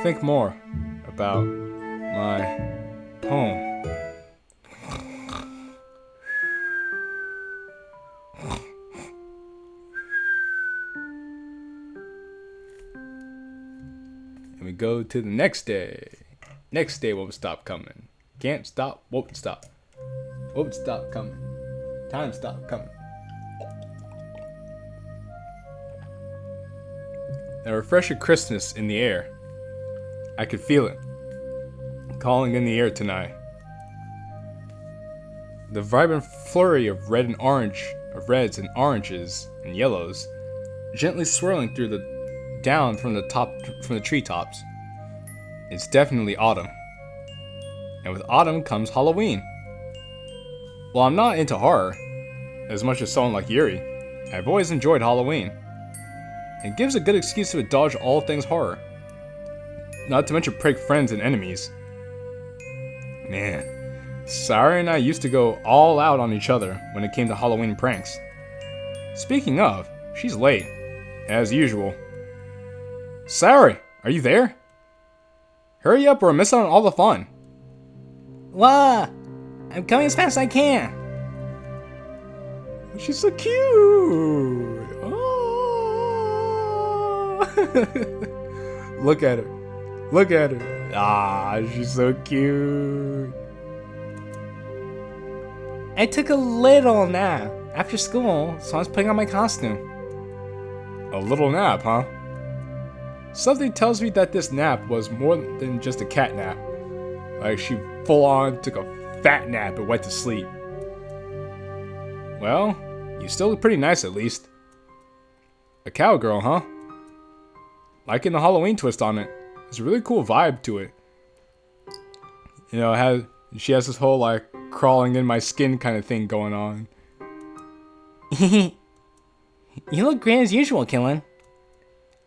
think more about my poem. And we go to the next day. Next day won't stop coming. Can't stop, won't stop. Won't stop coming. Time stop coming. A refreshing crispness in the air. I could feel it. Calling in the air tonight. The vibrant flurry of red and orange, of reds and oranges and yellows, gently swirling through the down from the treetops. It's definitely autumn. And with autumn comes Halloween. While I'm not into horror, as much as someone like Yuri, I've always enjoyed Halloween. It gives a good excuse to indulge all things horror. Not to mention prank friends and enemies. Man, Sari and I used to go all out on each other when it came to Halloween pranks. Speaking of, she's late, as usual. Sari, are you there? Hurry up or I'm missing out on all the fun. Wah! I'm coming as fast as I can. She's so cute. Oh. Look at her. Look at her. Ah, she's so cute. I took a little nap after school, so I was putting on my costume. A little nap, huh? Something tells me that this nap was more than just a cat nap. Like she full on took a fat nap and went to sleep. Well, you still look pretty nice at least. A cowgirl, huh? Liking the Halloween twist on it. There's a really cool vibe to it. You know, she has this whole like crawling in my skin kind of thing going on. You look great as usual, Killin.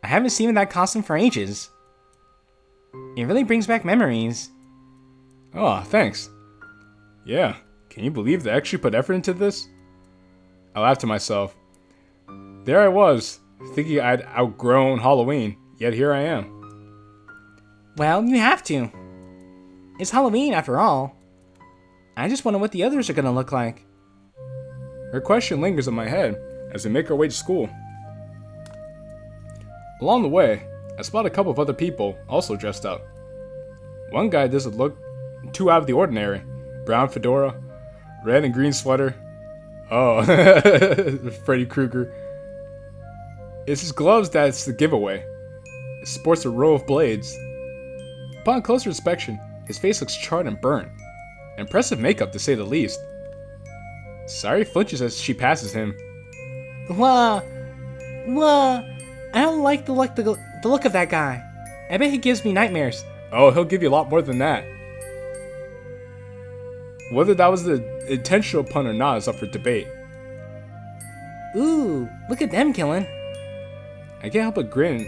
I haven't seen you in that costume for ages. It really brings back memories. Oh, thanks. Yeah, can you believe they actually put effort into this? I laughed to myself. There I was, thinking I'd outgrown Halloween, yet here I am. Well, you have to. It's Halloween after all. I just wonder what the others are gonna look like. Her question lingers in my head as we make our way to school. Along the way, I spot a couple of other people also dressed up. One guy doesn't look too out of the ordinary. Brown fedora, red and green sweater. Oh, Freddy Krueger. It's his gloves that's the giveaway. It sports a row of blades. Upon closer inspection, his face looks charred and burnt. Impressive makeup to say the least. Sari flinches as she passes him. Wah! I don't like the look of that guy. I bet he gives me nightmares. Oh, he'll give you a lot more than that. Whether that was the intentional pun or not is up for debate. Ooh, look at them, Killin. I can't help but grin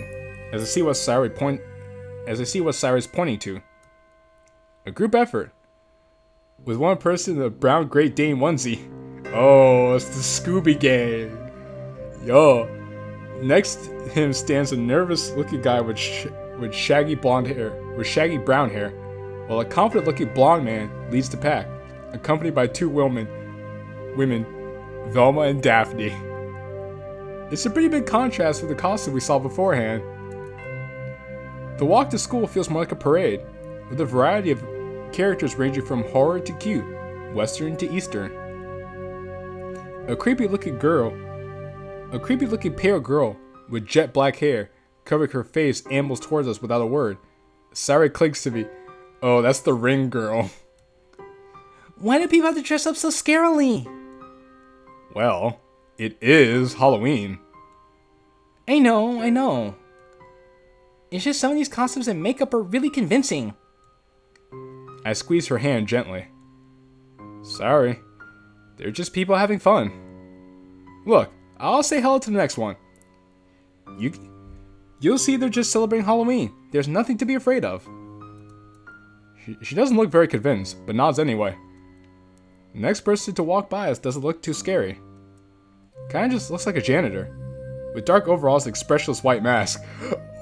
as I see what Sari's pointing to. A group effort. With one person in a brown Great Dane onesie. Oh, it's the Scooby Gang. Yo. Next to him stands a nervous-looking guy with shaggy brown hair, while a confident-looking blonde man leads the pack, accompanied by two women, Velma and Daphne. It's a pretty big contrast with the costume we saw beforehand. The walk to school feels more like a parade, with a variety of characters ranging from horror to cute, western to eastern. A creepy-looking pale girl with jet black hair covering her face ambles towards us without a word. Sari clings to me. Oh, that's the Ring girl. Why do people have to dress up so scarily? Well, it is Halloween. I know. It's just some of these costumes and makeup are really convincing. I squeeze her hand gently. Sorry. They're just people having fun. Look, I'll say hello to the next one. You'll see they're just celebrating Halloween. There's nothing to be afraid of. She doesn't look very convinced, but nods anyway. The next person to walk by us doesn't look too scary. Kinda just looks like a janitor. With dark overalls and expressionless white mask.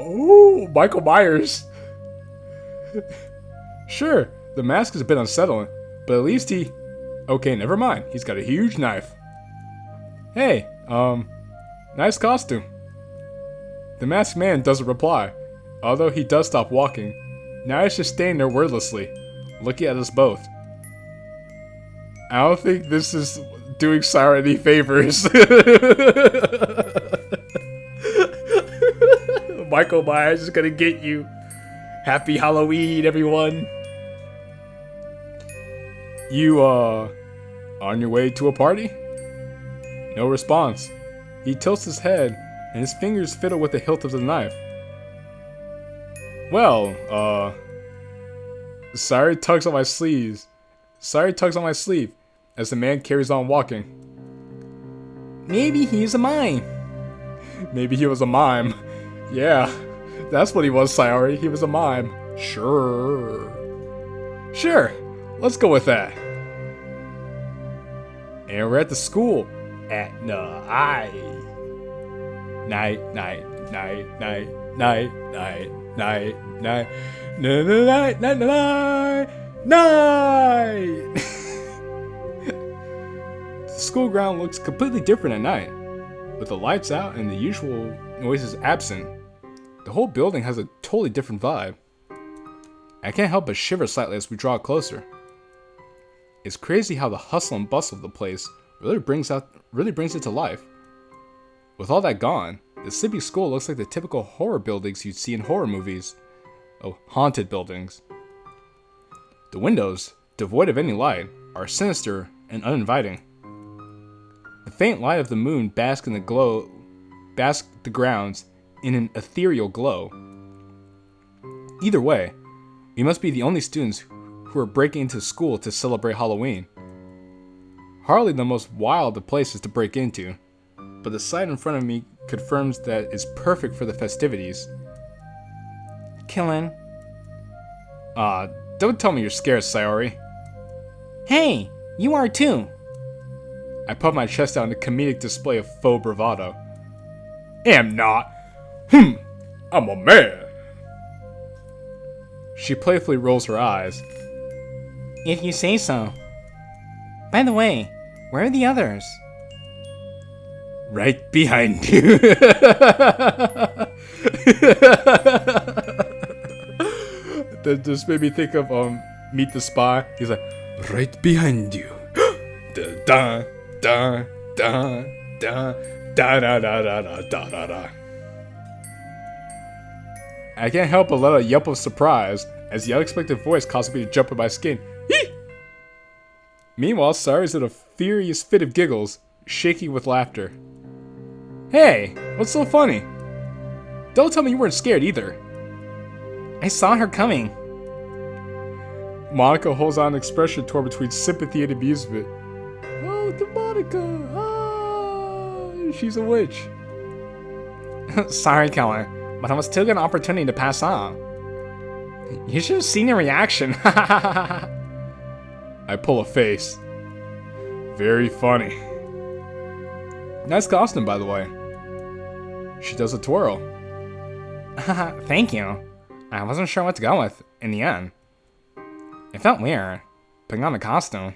Oh, Michael Myers. Sure, the mask is a bit unsettling, but at least he... Okay, never mind. He's got a huge knife. Hey, nice costume. The masked man doesn't reply, although he does stop walking. Now he's just standing there wordlessly, looking at us both. I don't think this is doing Sarah any favors. Michael Myers is gonna get you. Happy Halloween, everyone. You, on your way to a party? No response. He tilts his head, and his fingers fiddle with the hilt of the knife. Well, Sorry tugs on my sleeve as the man carries on walking. Maybe he's a mime. Maybe he was a mime. Yeah, that's what he was, Sayori. He was a mime. Sure, let's go with that. And we're at the school. At night. Night. The school ground looks completely different at night, with the lights out and the usual noises absent. The whole building has a totally different vibe. I can't help but shiver slightly as we draw closer. It's crazy how the hustle and bustle of the place really brings it to life. With all that gone, the sleepy school looks like the typical horror buildings you'd see in horror movies. Oh, haunted buildings. The windows, devoid of any light, are sinister and uninviting. The faint light of the moon basks the grounds in an ethereal glow. Either way, we must be the only students who are breaking into school to celebrate Halloween. Hardly the most wild of places to break into, but the sight in front of me confirms that it's perfect for the festivities. Qilin. Don't tell me you're scared, Sayori. Hey, you are too. I puff my chest out in a comedic display of faux bravado. Am not. I'm a man. She playfully rolls her eyes. If you say so. By the way, where are the others? Right behind you. That just made me think of Meet the Spy. He's like, right behind you. Da da da da da da da da da da da da. I can't help but let a yelp of surprise as the unexpected voice caused me to jump in my skin. Hee! Meanwhile, Sari's in a furious fit of giggles, shaking with laughter. Hey, what's so funny? Don't tell me you weren't scared either. I saw her coming. Monica holds on an expression torn between sympathy and amusement. Oh, the Monica! Ah, she's a witch. Sorry, Keller, but I was still getting an opportunity to pass on. You should have seen your reaction. I pull a face. Very funny. Nice costume, by the way. She does a twirl. Thank you. I wasn't sure what to go with in the end. It felt weird, putting on a costume.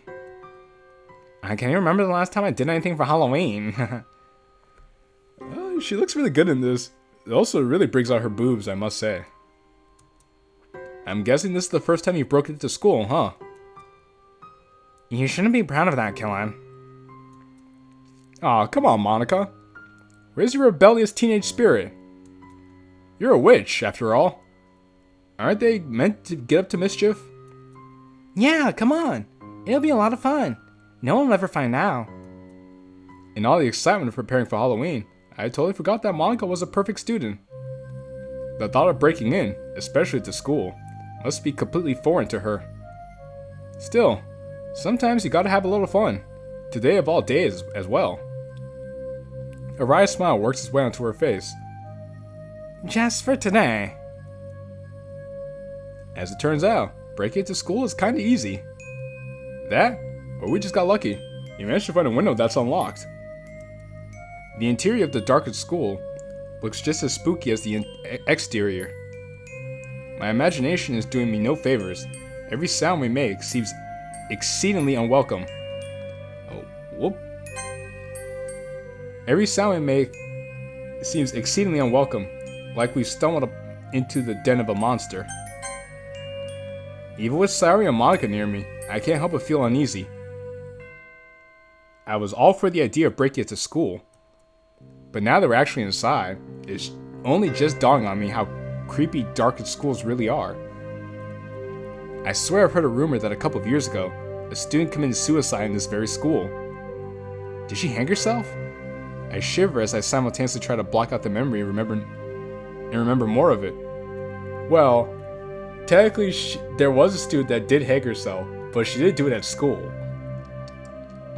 I can't even remember the last time I did anything for Halloween. She looks really good in this. It also really brings out her boobs, I must say. I'm guessing this is the first time you broke into school, huh? You shouldn't be proud of that, Qilin. Aw, come on, Monica. Where's your rebellious teenage spirit? You're a witch, after all. Aren't they meant to get up to mischief? Yeah, come on. It'll be a lot of fun. No one will ever find out. In all the excitement of preparing for Halloween, I totally forgot that Monica was a perfect student. The thought of breaking in, especially to school, must be completely foreign to her. Still, sometimes you gotta have a little fun. Today of all days as well. A wry smile works its way onto her face. Just for today. As it turns out, breaking into school is kinda easy. That, or we just got lucky. You managed to find a window that's unlocked. The interior of the darkened school looks just as spooky as the exterior. My imagination is doing me no favors. Every sound we make seems exceedingly unwelcome. Oh, whoop. Every sound we make seems exceedingly unwelcome, like we've stumbled up into the den of a monster. Even with Sayori and Monica near me, I can't help but feel uneasy. I was all for the idea of breaking it to school, but now that we're actually inside, it's only just dawning on me how creepy dark schools really are. I swear I've heard a rumor that a couple of years ago, a student committed suicide in this very school. Did she hang herself? I shiver as I simultaneously try to block out the memory and remember more of it. Well, technically there was a student that did hang herself, but she didn't do it at school.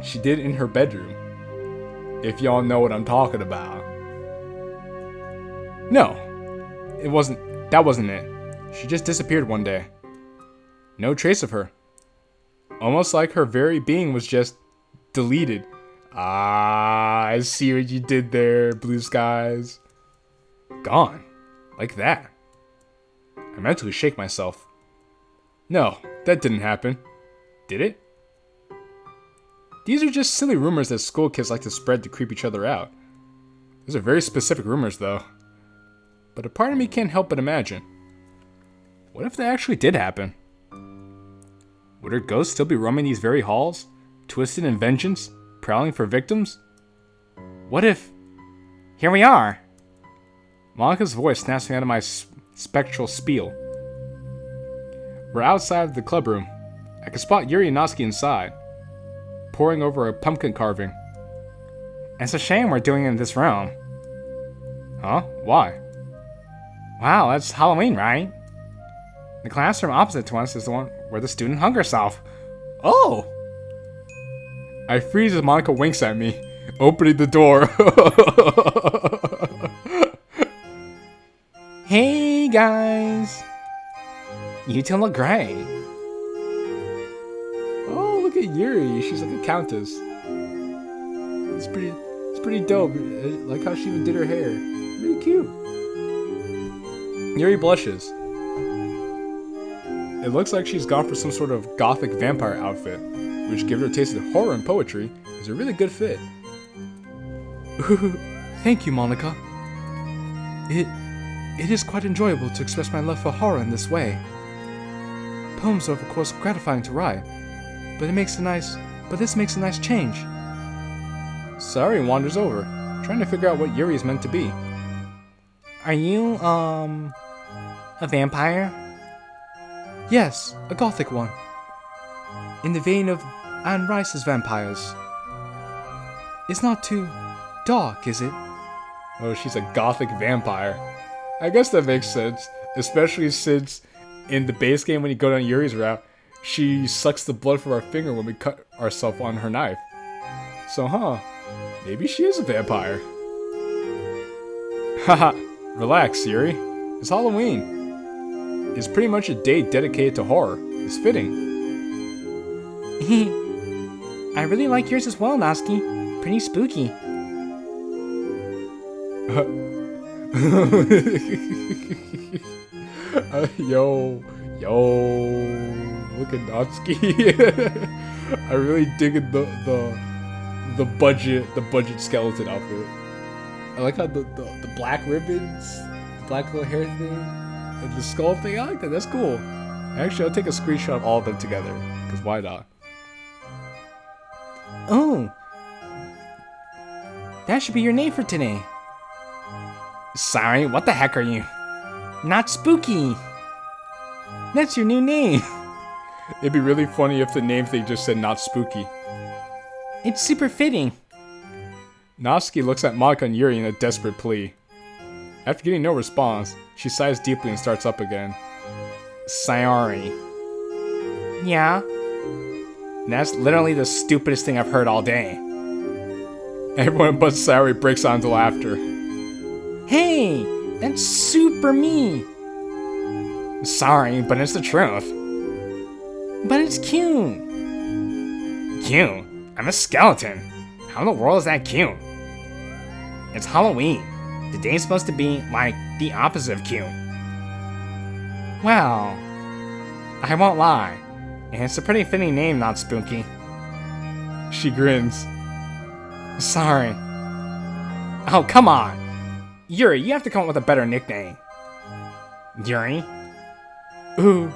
She did it in her bedroom. If y'all know what I'm talking about. No, that wasn't it. She just disappeared one day. No trace of her. Almost like her very being was just deleted. Ah, I see what you did there, Blue Skies. Gone. Like that. I mentally shake myself. No, that didn't happen. Did it? These are just silly rumors that school kids like to spread to creep each other out. These are very specific rumors, though. But a part of me can't help but imagine. What if that actually did happen? Would her ghost still be roaming these very halls, twisted in vengeance, prowling for victims? What if... Here we are! Monica's voice snaps me out of my spectral spiel. We're outside of the club room. I can spot Yuri and Natsuki inside, poring over a pumpkin carving. It's a shame we're doing it in this room. Huh? Why? Wow, that's Halloween, right? The classroom opposite to us is the one where the student hung herself. Oh! I freeze as Monica winks at me, opening the door. Hey guys! You two look great. Oh, look at Yuri. She's like a countess. It's pretty dope. I like how she even did her hair. Really cute. Yuri blushes. It looks like she's gone for some sort of gothic vampire outfit, which, given her taste of horror and poetry, is a really good fit. Thank you, Monica. It is quite enjoyable to express my love for horror in this way. Poems are, of course, gratifying to write, but this makes a nice change. Sayori wanders over, trying to figure out what Yuri is meant to be. Are you, a vampire? Yes, a gothic one. In the vein of Anne Rice's vampires. It's not too dark, is it? Oh, she's a gothic vampire. I guess that makes sense, especially since in the base game when you go down Yuri's route, she sucks the blood from our finger when we cut ourselves on her knife. So, maybe she is a vampire. Haha, relax, Yuri. It's Halloween. It's pretty much a day dedicated to horror. It's fitting. I really like yours as well, Natsuki. Pretty spooky. Yo, look at Natsuki. I really dig the budget skeleton outfit. I like how the black ribbons, the black little hair thing, and the skull thing. I like that. That's cool. Actually, I'll take a screenshot of all of them together, because why not? Oh, that should be your name for today. Sorry, what the heck are you? Not spooky. That's your new name. It'd be really funny if the name thing just said not spooky. It's super fitting. Natsuki looks at Monica and Yuri in a desperate plea. After getting no response, she sighs deeply and starts up again. Sayori. Yeah? And that's literally the stupidest thing I've heard all day. Everyone but Sayori breaks out into laughter. Hey, that's super me. Sorry, but it's the truth. But it's cute. Cute? I'm a skeleton. How in the world is that cute? It's Halloween. The day's supposed to be like the opposite of cute. Well, I won't lie. It's a pretty fitting name, not spooky. She grins. Sorry. Oh, come on. Yuri, you have to come up with a better nickname. Yuri? Ooh.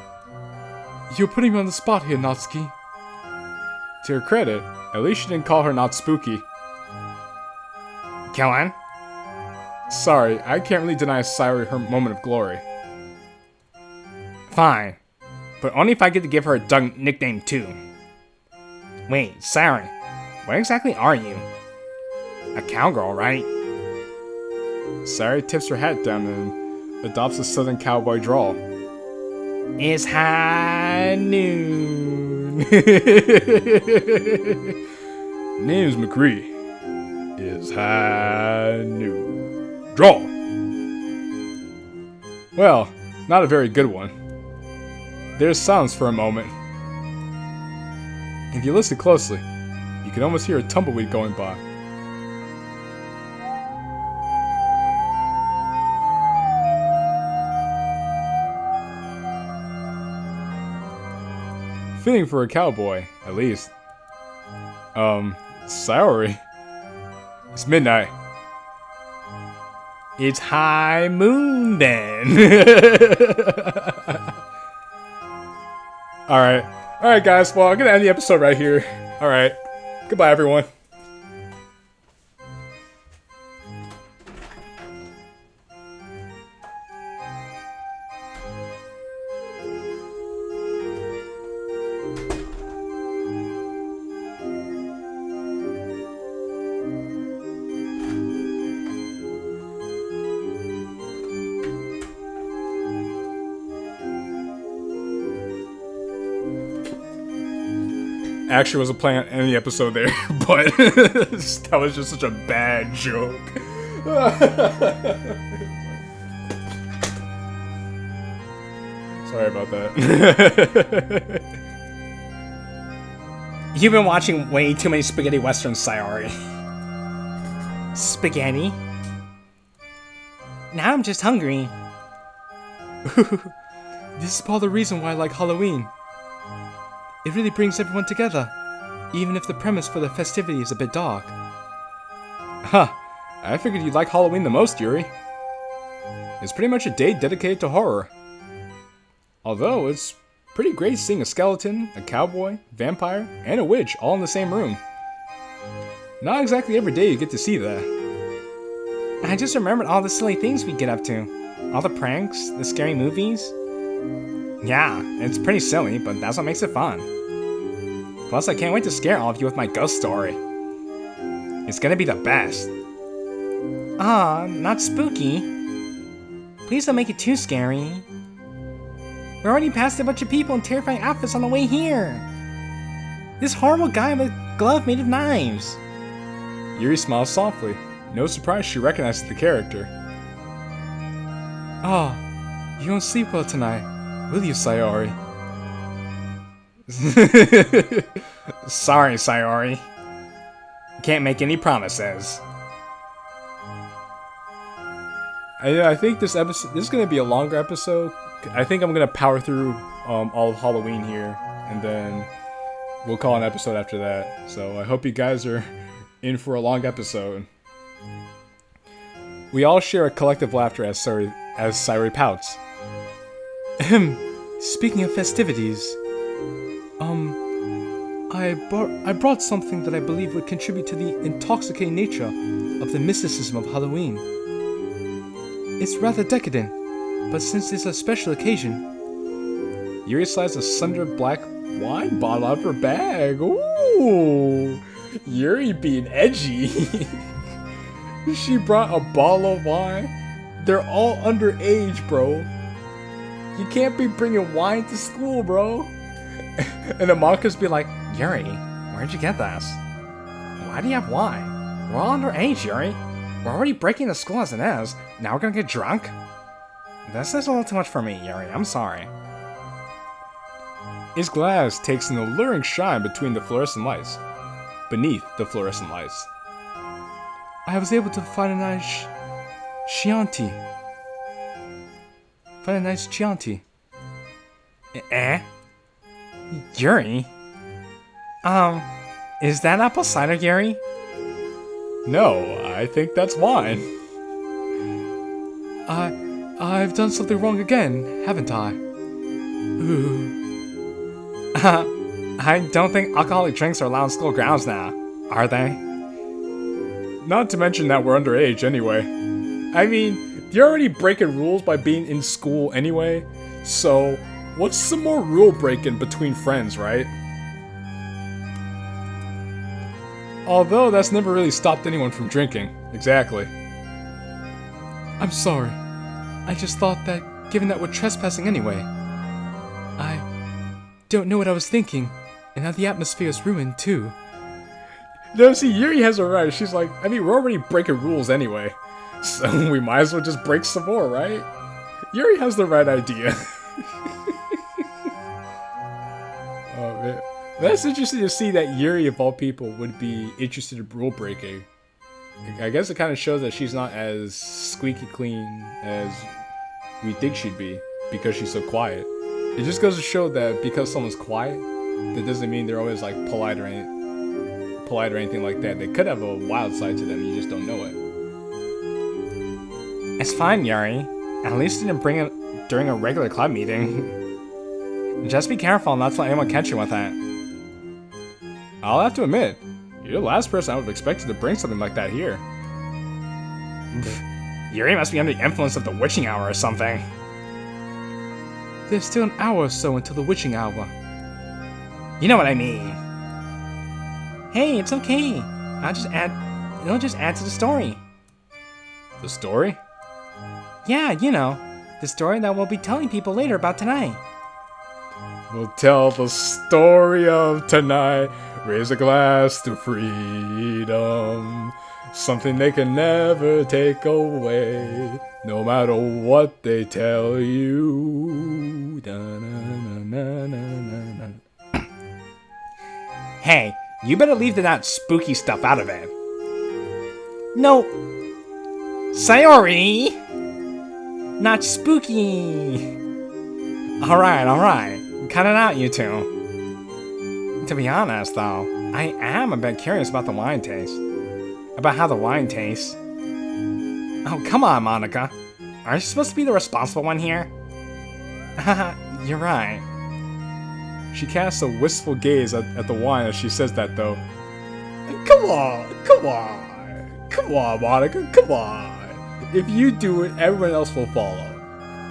You're putting me on the spot here, Natsuki. To her credit, at least she didn't call her not spooky. Killin? Sorry, I can't really deny Sayori her moment of glory. Fine. But only if I get to give her a dog nickname too. Wait, Sayori, what exactly are you? A cowgirl, right? Sayori tips her hat down and adopts a southern cowboy drawl. It's high noon. Name's McCree. Is high noon. Draw! Well, not a very good one. There's silence for a moment. If you listen closely, you can almost hear a tumbleweed going by. Fitting for a cowboy, at least. Sayori. It's midnight. It's high moon then. Alright guys, well I'm gonna end the episode right here. Alright, goodbye everyone. Actually wasn't planning on ending the episode there, but that was just such a bad joke. Sorry about that. You've been watching way too many spaghetti westerns, Sayori. Spaghetti? Now I'm just hungry. This is part of the reason why I like Halloween. It really brings everyone together, even if the premise for the festivity is a bit dark. Huh, I figured you'd like Halloween the most, Yuri. It's pretty much a day dedicated to horror. Although, it's pretty great seeing a skeleton, a cowboy, vampire, and a witch all in the same room. Not exactly every day you get to see that. I just remembered all the silly things we get up to. All the pranks, the scary movies. Yeah, it's pretty silly, but that's what makes it fun. Plus, I can't wait to scare all of you with my ghost story. It's gonna be the best. Ah, not spooky. Please don't make it too scary. We're already past a bunch of people in terrifying outfits on the way here. This horrible guy with a glove made of knives. Yuri smiles softly. No surprise she recognizes the character. Ah, you won't sleep well tonight, will you, Sayori? Sorry, Sayori. Can't make any promises. I think this is going to be a longer episode. I think I'm going to power through all of Halloween here, and then we'll call an episode after that. So I hope you guys are in for a long episode. We all share a collective laughter as Sayori pouts. Speaking of festivities, I brought something that I believe would contribute to the intoxicating nature of the mysticism of Halloween. It's rather decadent, but since it's a special occasion... Yuri slides a slender black wine bottle out of her bag. Ooh! Yuri being edgy. She brought a bottle of wine. They're all underage, bro. You can't be bringing wine to school, bro. And Amaka's be like, Yuri, where'd you get this? Why do you have wine? We're all underage, Yuri. We're already breaking the school as it is. Now we're gonna get drunk? This is a little too much for me, Yuri. I'm sorry. His glass takes an alluring shine between the fluorescent lights. Beneath the fluorescent lights. I was able to find a nice Chianti. Eh? Yuri? Is that apple cider, Yuri? No, I think that's wine. I've done something wrong again, haven't I? Ooh. I don't think alcoholic drinks are allowed on school grounds now, are they? Not to mention that we're underage anyway. I mean, you're already breaking rules by being in school anyway, so what's some more rule breaking between friends, right? Although that's never really stopped anyone from drinking. Exactly. I'm sorry. I just thought that, given that we're trespassing anyway, I don't know what I was thinking, and how the atmosphere is ruined too. No, see, Yuri has a right. She's like, I mean, we're already breaking rules anyway, so we might as well just break some more, right? Yuri has the right idea. Oh, man. That's interesting to see that Yuri, of all people, would be interested in rule breaking. I guess it kind of shows that she's not as squeaky clean as we think she'd be, because she's so quiet. It just goes to show that because someone's quiet, that doesn't mean they're always like polite or anything like that. They could have a wild side to them, you just don't know it. It's fine, Yuri. At least you didn't bring it during a regular club meeting. Just be careful not to let anyone catch you with that. I'll have to admit, you're the last person I would have expected to bring something like that here. Yuri must be under the influence of the witching hour or something. There's still an hour or so until the witching hour. You know what I mean. Hey, it's okay. It'll just add to the story. The story? Yeah, you know, the story that we'll be telling people later about tonight. We'll tell the story of tonight. Raise a glass to freedom. Something they can never take away, no matter what they tell you. Hey, you better leave that spooky stuff out of it. No. Sayori! Not spooky! Alright. Cut it out, you two. To be honest, though, I am a bit curious about the wine taste. About how the wine tastes. Oh, come on, Monica. Aren't you supposed to be the responsible one here? Haha, you're right. She casts a wistful gaze at the wine as she says that, though. Come on, Monica, come on. If you do it, everyone else will follow.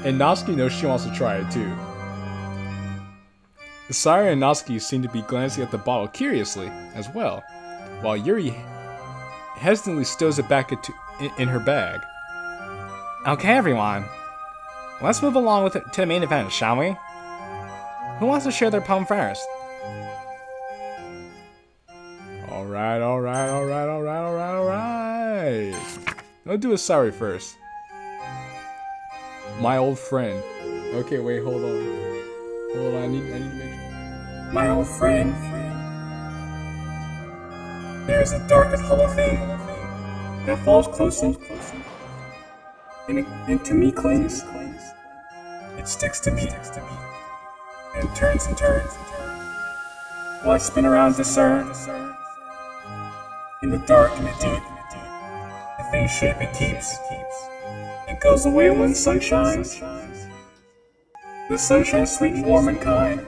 And Natsuki knows she wants to try it too. Sayori and Natsuki seem to be glancing at the bottle curiously as well, while Yuri hesitantly stows it back in her bag. Okay, everyone. Let's move along to the main event, shall we? Who wants to share their poem first? Alright. I'll do a sorry first. My old friend. Okay, wait, hold on, I need to make sure. My old friend. There's a dark and hollow thing that falls closely into me clings. It sticks to me and turns while I spin around discern in the dark and the deep. The faint shape it keeps. It goes away when the sun shines. The sunshine sweet and warm and kind.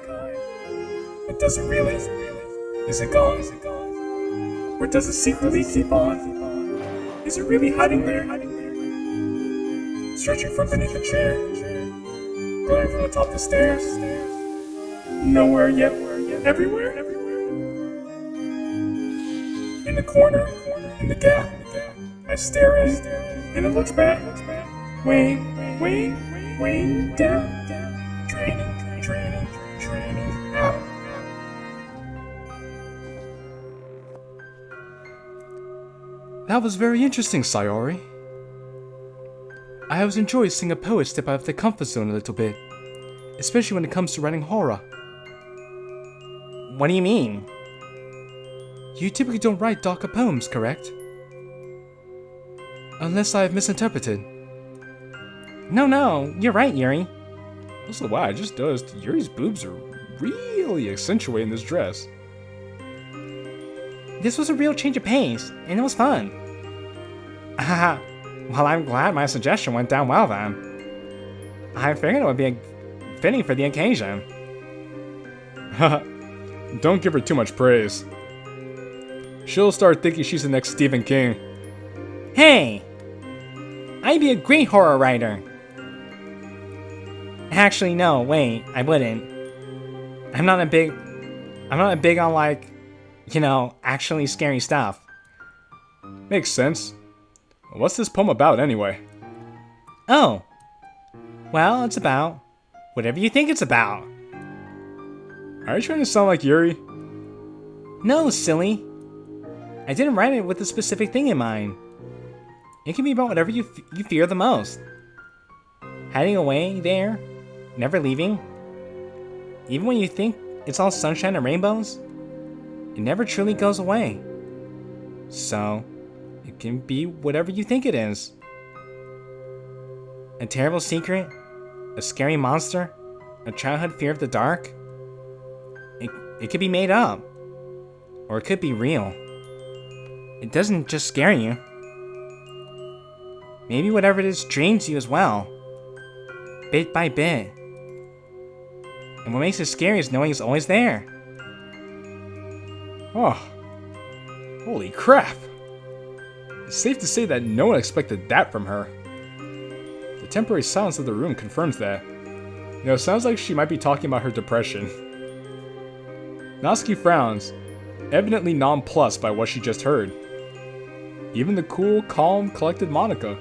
But does it really? Is it gone? Or does it secretly keep on? Is it really hiding there? Stretching from beneath the chair, gliding from atop the stairs. Nowhere yet, everywhere. In the corner, in the gap, I stare in, and it looks back. Weighing down, draining out. That was very interesting, Sayori. I always enjoy seeing a poet step out of their comfort zone a little bit, especially when it comes to writing horror. What do you mean? You typically don't write darker poems, correct? Unless I have misinterpreted. No, you're right, Yuri. Also, wow, I just noticed Yuri's boobs are really accentuating this dress. This was a real change of pace, and it was fun. Haha, well, I'm glad my suggestion went down well then. I figured it would be fitting for the occasion. Don't give her too much praise. She'll start thinking she's the next Stephen King. Hey! I'd be a great horror writer. Actually, no, wait, I wouldn't. I'm not a big on like, you know, actually scary stuff. Makes sense. What's this poem about anyway? Oh. Well, it's about whatever you think it's about. Are you trying to sound like Yuri? No, silly. I didn't write it with a specific thing in mind. It can be about whatever you fear the most. Hiding away there, never leaving. Even when you think it's all sunshine and rainbows, it never truly goes away. So, it can be whatever you think it is. A terrible secret, a scary monster, a childhood fear of the dark. It could be made up, or it could be real. It doesn't just scare you. Maybe whatever it is drains you as well, bit by bit. And what makes it scary is knowing it's always there. Oh, holy crap. It's safe to say that no one expected that from her. The temporary silence of the room confirms that. You know, it sounds like she might be talking about her depression. Natsuki frowns, evidently nonplussed by what she just heard. Even the cool, calm, collected Monica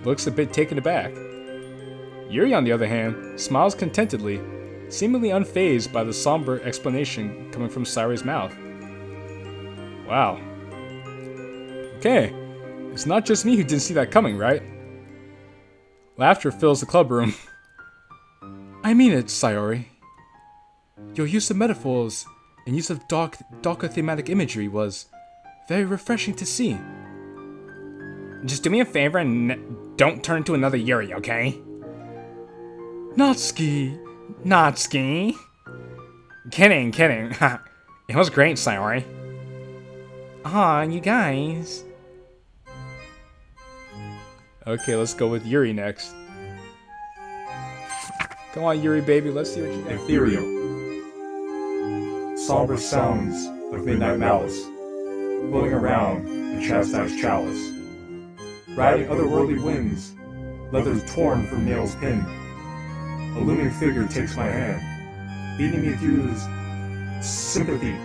looks a bit taken aback. Yuri, on the other hand, smiles contentedly, seemingly unfazed by the somber explanation coming from Sayori's mouth. Wow. Okay, it's not just me who didn't see that coming, right? Laughter fills the club room. I mean it, Sayori. Your use of metaphors and use of darker thematic imagery was very refreshing to see. Just do me a favor and don't turn into another Yuri, okay? Natsuki! Kidding. It was great, Sayori. Aw, you guys. Okay, let's go with Yuri next. Come on, Yuri, baby, let's see what you got. Ethereal. Somber sounds of midnight malice, floating around a chastised chalice. Riding otherworldly winds, leathers torn from nails pinned. A looming figure takes my hand, leading me through this sympathy.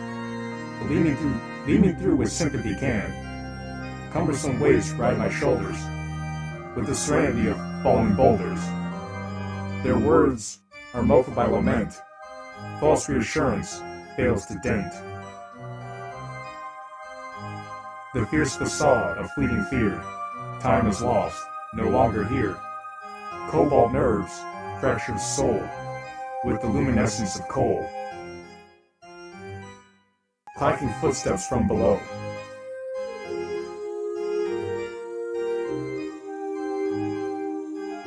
Lead me through with sympathy can. Cumbersome weights ride my shoulders, with the serenity of falling boulders. Their words are muffled by lament. False reassurance fails to dent. The fierce facade of fleeting fear. Time is lost, no longer here. Cobalt nerves, fractured soul, with the luminescence of coal. Clacking footsteps from below.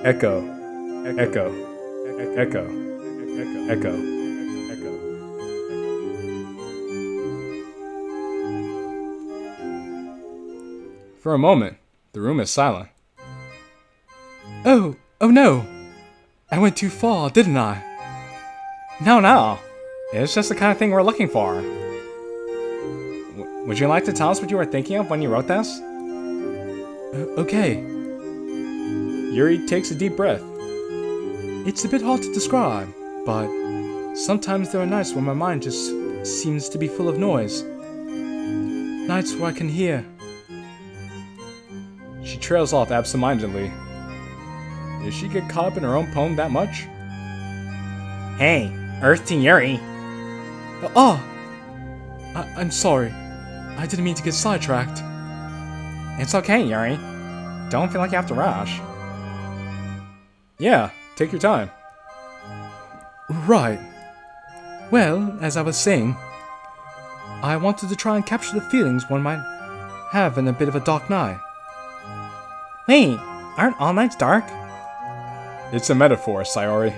Echo. Echo. Echo. Echo. For a moment, the room is silent. Oh no! I went too far, didn't I? No. It's just the kind of thing we're looking for. Would you like to tell us what you were thinking of when you wrote this? Okay. Yuri takes a deep breath. It's a bit hard to describe, but sometimes there are nights when my mind just seems to be full of noise. Nights where I can hear. She trails off absentmindedly. Did she get caught up in her own poem that much? Hey, Earth to Yuri. I'm sorry. I didn't mean to get sidetracked. It's okay, Yuri. Don't feel like you have to rush. Yeah, take your time. Right. Well, as I was saying, I wanted to try and capture the feelings one might have in a bit of a dark night. Wait, aren't all nights dark? It's a metaphor, Sayori.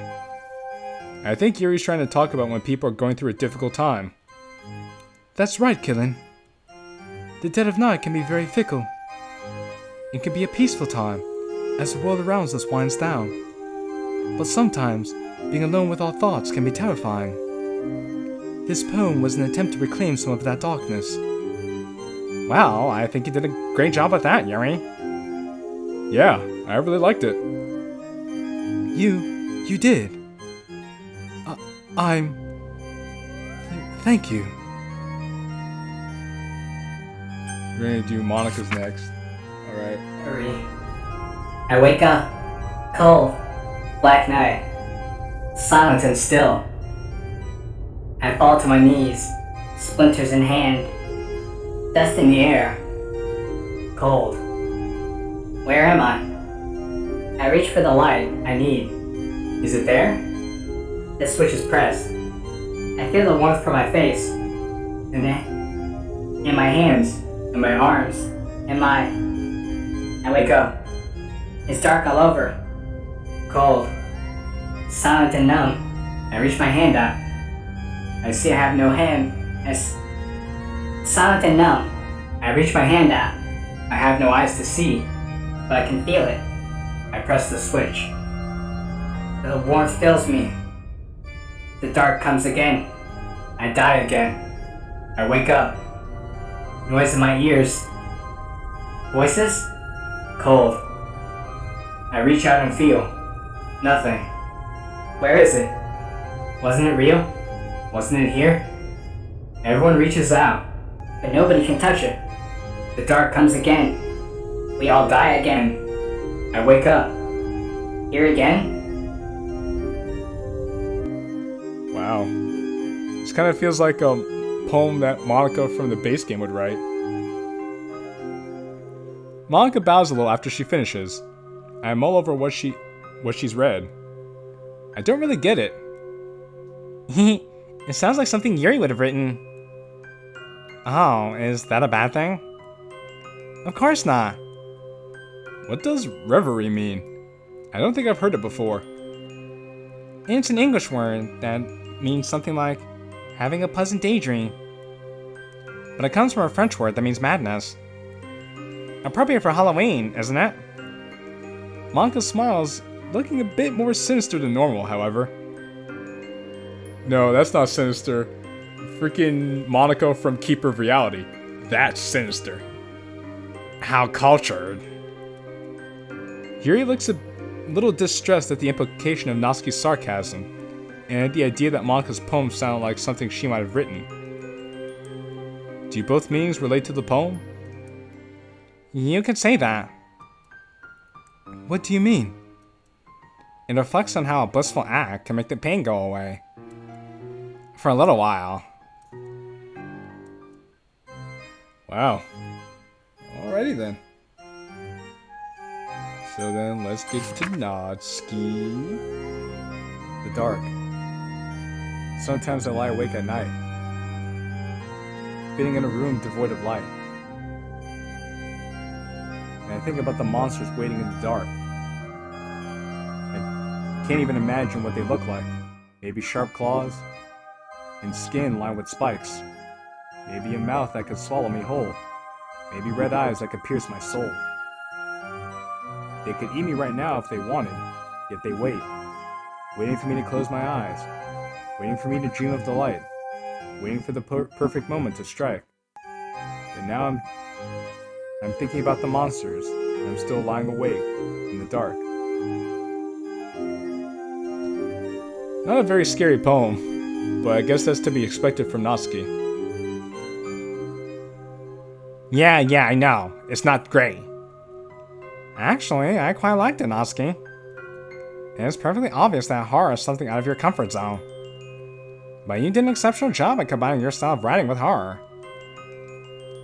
I think Yuri's trying to talk about when people are going through a difficult time. That's right, Qilin. The dead of night can be very fickle. It can be a peaceful time, as the world around us winds down. But sometimes, being alone with our thoughts can be terrifying. This poem was an attempt to reclaim some of that darkness. Well, I think you did a great job with that, Yuri. Yeah, I really liked it. You did. Thank you. We're gonna do Monica's next. Alright. Hurry. I wake up. Cold. Black night. Silent and still. I fall to my knees. Splinters in hand. Dust in the air. Cold. Where am I? I reach for the light I need. Is it there? The switch is pressed. I feel the warmth from my face. In my hands. In my arms. I wake up. It's dark all over. Cold. Silent and numb. I reach my hand out. I see I have no hand. Silent and numb. I reach my hand out. I have no eyes to see, but I can feel it. I press the switch. The warmth fills me. The dark comes again. I die again. I wake up. Noise in my ears. Voices? Cold. I reach out and feel. Nothing. Where is it? Wasn't it real? Wasn't it here? Everyone reaches out, but nobody can touch it. The dark comes again. We all die again. I wake up. Here again? Wow. This kind of feels like a poem that Monica from the base game would write. Monica bows a little after she finishes. I mull over what she's read. I don't really get it. It sounds like something Yuri would have written. Oh, is that a bad thing? Of course not. What does reverie mean? I don't think I've heard it before. It's an English word that means something like having a pleasant daydream. But it comes from a French word that means madness. Appropriate for Halloween, isn't it? Monica smiles, looking a bit more sinister than normal, however. No, that's not sinister. Freaking Monica from Keeper of Reality. That's sinister. How cultured. Yuri looks a little distressed at the implication of Natsuki's sarcasm, and at the idea that Monica's poem sounded like something she might have written. Do both meanings relate to the poem? You could say that. What do you mean? It reflects on how a blissful act can make the pain go away. For a little while. Wow. Alrighty then. So then, let's get to Natsuki. The dark. Sometimes I lie awake at night, sitting in a room devoid of light. And I think about the monsters waiting in the dark. I can't even imagine what they look like. Maybe sharp claws, and skin lined with spikes. Maybe a mouth that could swallow me whole. Maybe red eyes that could pierce my soul. They could eat me right now if they wanted, yet they wait. Waiting for me to close my eyes. Waiting for me to dream of the light. Waiting for the perfect moment to strike. And now I'm thinking about the monsters, and I'm still lying awake in the dark. Not a very scary poem, but I guess that's to be expected from Natsuki. Yeah, I know. It's not great. Actually, I quite liked it, Natsuki. It's perfectly obvious that horror is something out of your comfort zone. But you did an exceptional job at combining your style of writing with horror.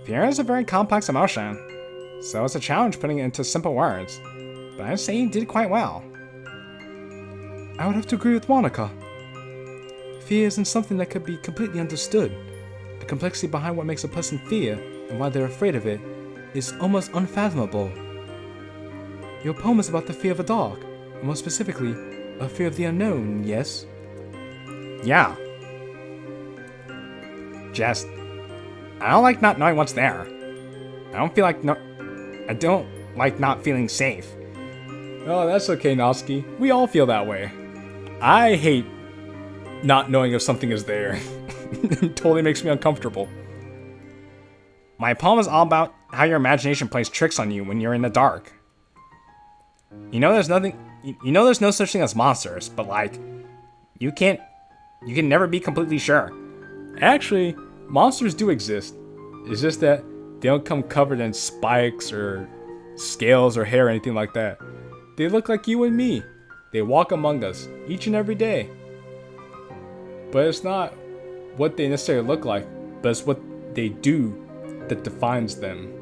Fear is a very complex emotion, so it's a challenge putting it into simple words, but I'd say you did quite well. I would have to agree with Monica. Fear isn't something that could be completely understood. The complexity behind what makes a person fear and why they're afraid of it is almost unfathomable. Your poem is about the fear of the dark, and more specifically, a fear of the unknown, yes? Yeah. Just, I don't like not knowing what's there. I don't like not feeling safe. Oh, that's okay, Noski. We all feel that way. I hate not knowing if something is there. It totally makes me uncomfortable. My poem is all about how your imagination plays tricks on you when you're in the dark. You know there's no such thing as monsters, but like, you can never be completely sure. Actually, monsters do exist. It's just that they don't come covered in spikes or scales or hair or anything like that. They look like you and me. They walk among us each and every day. But it's not what they necessarily look like, but it's what they do that defines them.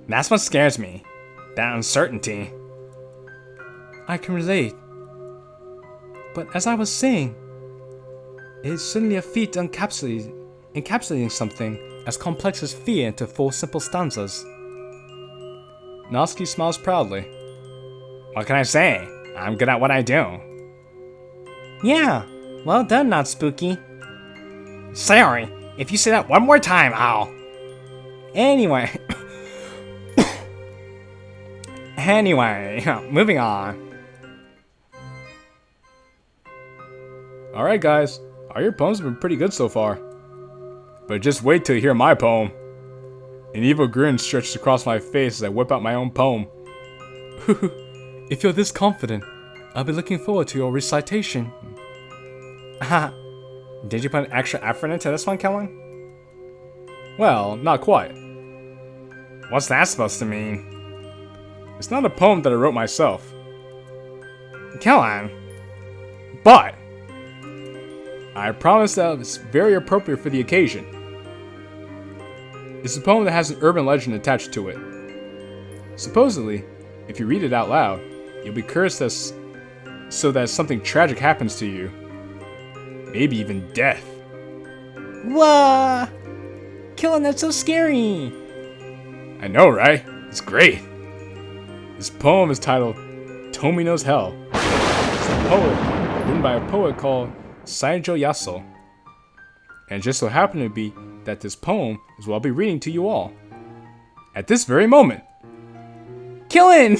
That's what scares me. That uncertainty. I can relate. But as I was saying, it is certainly a feat encapsulating something as complex as fear into 4 simple stanzas. Noski smiles proudly. What can I say? I'm good at what I do. Yeah, well done, not spooky. Sorry, if you say that one more time, I'll... Anyway, moving on. Alright guys, all your poems have been pretty good so far. But just wait till you hear my poem. An evil grin stretches across my face as I whip out my own poem. If you're this confident, I'll be looking forward to your recitation. Did you put extra effort into this one, Kellen? Well, not quite. What's that supposed to mean? It's not a poem that I wrote myself. Kellen. But I promise that it's very appropriate for the occasion. It's a poem that has an urban legend attached to it. Supposedly, if you read it out loud, you'll be cursed so that something tragic happens to you. Maybe even death. Whoa! Killin', that's so scary! I know, right? It's great. This poem is titled Tomino's Hell. It's a poem written by a poet called Saijo Yaso. And it just so happened to be that this poem is what I'll be reading to you all. At this very moment. Killin'!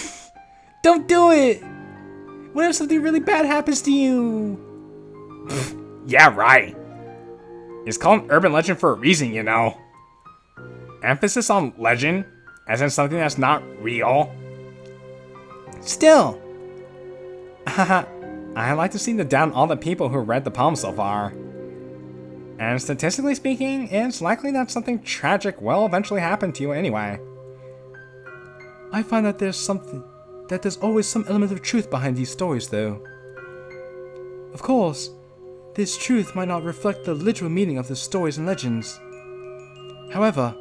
Don't do it! What if something really bad happens to you? Yeah, right. It's called an urban legend for a reason, you know. Emphasis on legend, as in something that's not real. Still. I like to see the down all the people who read the poem so far. And statistically speaking, it's likely that something tragic will eventually happen to you anyway. I find that there's always some element of truth behind these stories, though. Of course, this truth might not reflect the literal meaning of the stories and legends. However,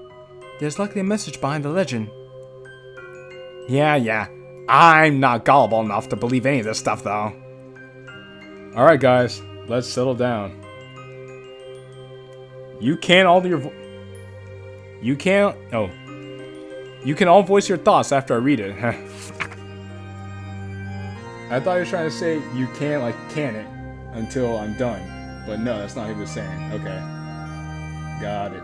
there's likely a message behind the legend. Yeah. I'm not gullible enough to believe any of this stuff, though. Alright guys, let's settle down. You can all voice your thoughts after I read it. I thought he was trying to say you can it until I'm done. But no, that's not what he was saying. Okay. Got it.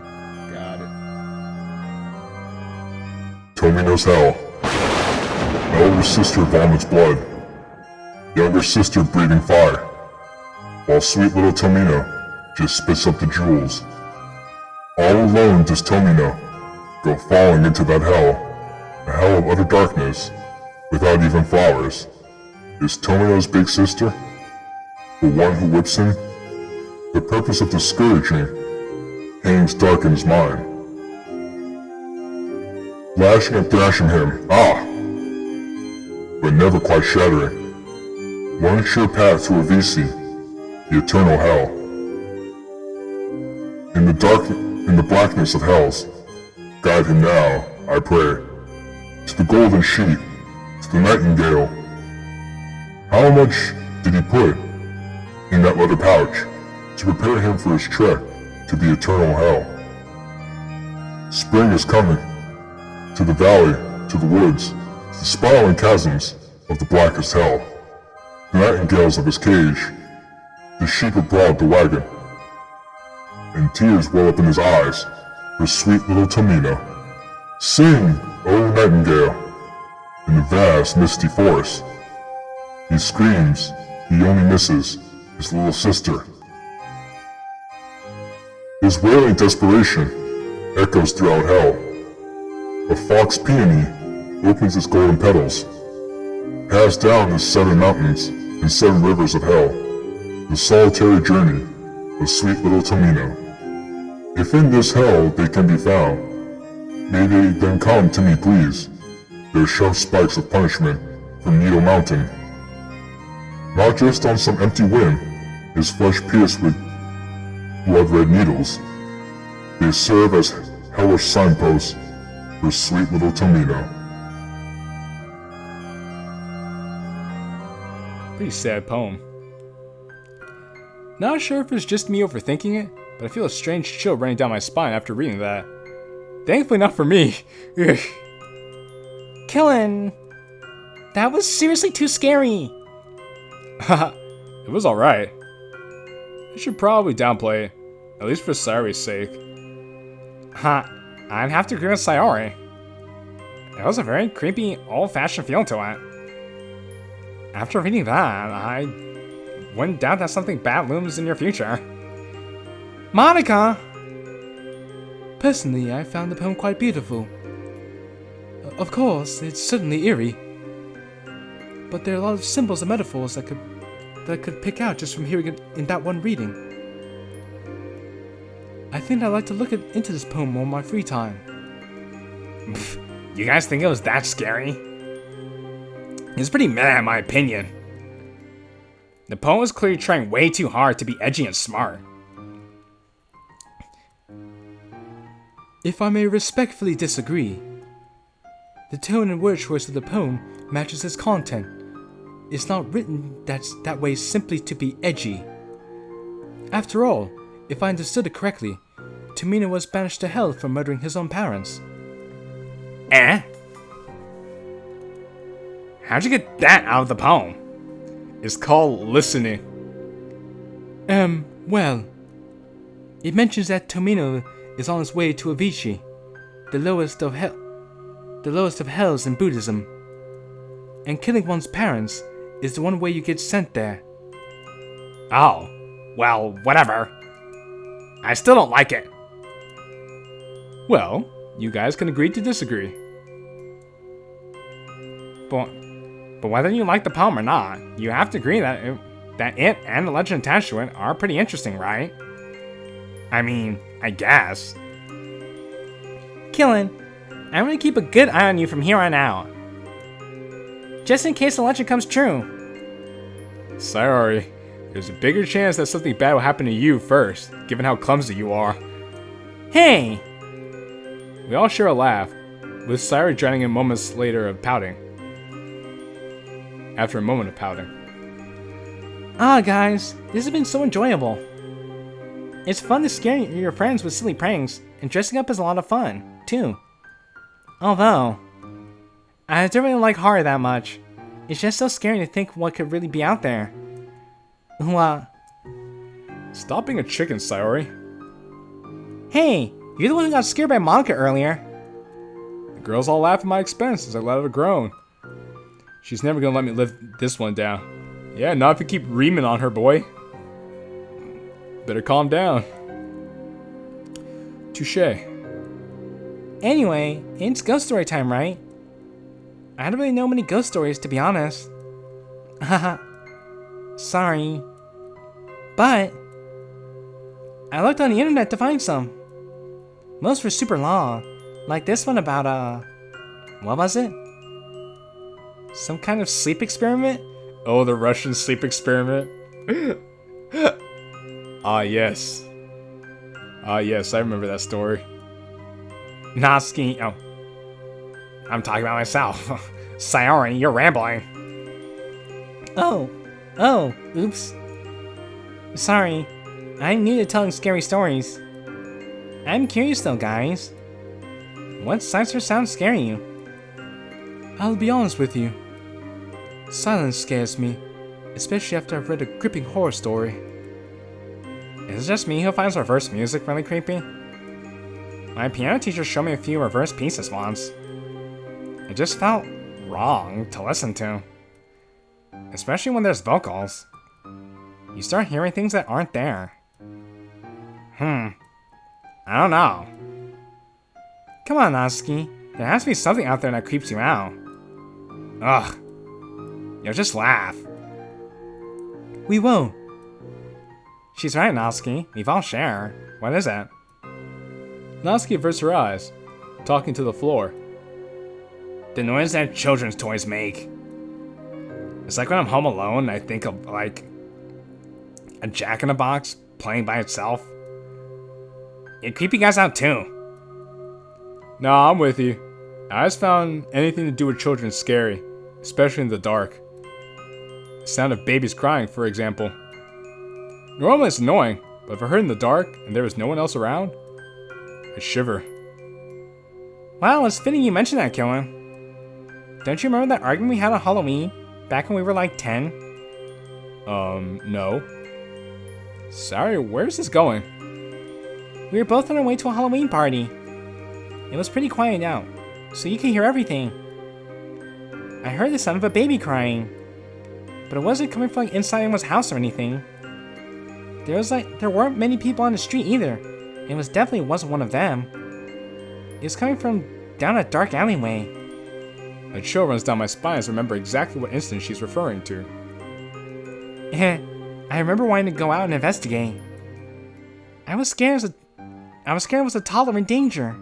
Tomino's Hell. Elder sister vomits blood. Younger sister breathing fire. While sweet little Tomino just spits up the jewels. All alone does Tomino go falling into that hell. A hell of utter darkness, without even flowers. Is Tomino's big sister the one who whips him? The purpose of discouraging hangs dark in his mind. Lashing and thrashing him, but never quite shattering. One sure path to a VC, the eternal hell. In the blackness of hells, guide him now, I pray, to the golden sheep, to the nightingale. How much did he put in that leather pouch to prepare him for his trek to the eternal hell? Spring is coming, to the valley, to the woods, to the spiraling chasms of the blackest hell. The nightingales of his cage the sheep abroad the wagon, and tears well up in his eyes for sweet little Tomino. Sing, O nightingale, in the vast misty forest. He screams, he only misses his little sister. His wailing desperation echoes throughout hell. A fox peony opens its golden petals. Pass down the 7 mountains and 7 rivers of hell, the solitary journey of sweet little Tomino. If in this hell they can be found, may they then come to me please, their sharp spikes of punishment from Needle Mountain. Not just on some empty whim, his flesh pierced with blood-red needles. They serve as hellish signposts for sweet little Tomino. Pretty sad poem. Not sure if it's just me overthinking it, but I feel a strange chill running down my spine after reading that. Thankfully not for me. Killin, that was seriously too scary. Haha, it was alright. I should probably downplay it, at least for Sayori's sake. I'd have to agree with Sayori. It was a very creepy, old-fashioned feel to it. After reading that, I wouldn't doubt that something bad looms in your future. Monica! Personally, I found the poem quite beautiful. Of course, it's certainly eerie. But there are a lot of symbols and metaphors that I could pick out just from hearing it in that one reading. I think I'd like to look into this poem on my free time. You guys think it was that scary? It's pretty meh in my opinion. The poem was clearly trying way too hard to be edgy and smart. If I may respectfully disagree, the tone and word choice of the poem matches its content. It's not written that way simply to be edgy. After all, if I understood it correctly, Tomino was banished to hell for murdering his own parents. Eh? How'd you get that out of the poem? It's called listening. Well, it mentions that Tomino is on his way to Avicii, the lowest of hells in Buddhism, and killing one's parents is the one way you get sent there. Oh, well, whatever. I still don't like it. Well, you guys can agree to disagree. But whether you like the poem or not, you have to agree that it and the legend attached to it are pretty interesting, right? I mean, I guess. Killin, I'm gonna keep a good eye on you from here on out. Just in case the legend comes true. Sayori, there's a bigger chance that something bad will happen to you first, given how clumsy you are. Hey! We all share a laugh, with Sayori joining in moments later of pouting. After a moment of pouting. Guys, this has been so enjoyable. It's fun to scare your friends with silly pranks, and dressing up is a lot of fun, too. Although, I don't really like horror that much. It's just so scary to think what could really be out there. Stop being a chicken, Sayori. Hey, you're the one who got scared by Monica earlier. The girls all laugh at my expense as I let her groan. She's never gonna let me live this one down. Yeah, not if you keep reaming on her, boy. Better calm down. Touché. Anyway, it's ghost story time, right? I don't really know many ghost stories, to be honest. Haha. Sorry. But I looked on the internet to find some. Most were super long. Like this one about, what was it? Some kind of sleep experiment? Oh, the Russian sleep experiment. Yes. Yes, I remember that story. Noski. Oh. I'm talking about myself. Sayori, you're rambling. Oh, oops. Sorry, I'm new to telling scary stories. I'm curious though, guys. What sights or sounds scare you? I'll be honest with you. Silence scares me, especially after I've read a gripping horror story. Is it just me who finds reverse music really creepy? My piano teacher showed me a few reverse pieces once. It just felt wrong to listen to. Especially when there's vocals. You start hearing things that aren't there. I don't know. Come on, Natsuki. There has to be something out there that creeps you out. Ugh. Yo, just laugh. We won't. She's right, Natsuki. We've all share. What is it? Natsuki averts her eyes, talking to the floor. The noise that children's toys make. It's like when I'm home alone and I think of, like, a jack-in-the-box playing by itself. It creep you guys out too. Nah, I'm with you. I just found anything to do with children scary, especially in the dark. The sound of babies crying, for example. Normally it's annoying, but if I heard in the dark and there was no one else around, I'd shiver. Well, it's fitting you mentioned that, Killen. Don't you remember that argument we had on Halloween, back when we were like 10? No. Sorry, where's this going? We were both on our way to a Halloween party. It was pretty quiet out, so you could hear everything. I heard the sound of a baby crying, but it wasn't coming from like inside anyone's house or anything. There weren't many people on the street either, and it definitely wasn't one of them. It was coming from down a dark alleyway. A chill runs down my spine as I remember exactly what incident she's referring to. I remember wanting to go out and investigate. I was scared it was a toddler in danger.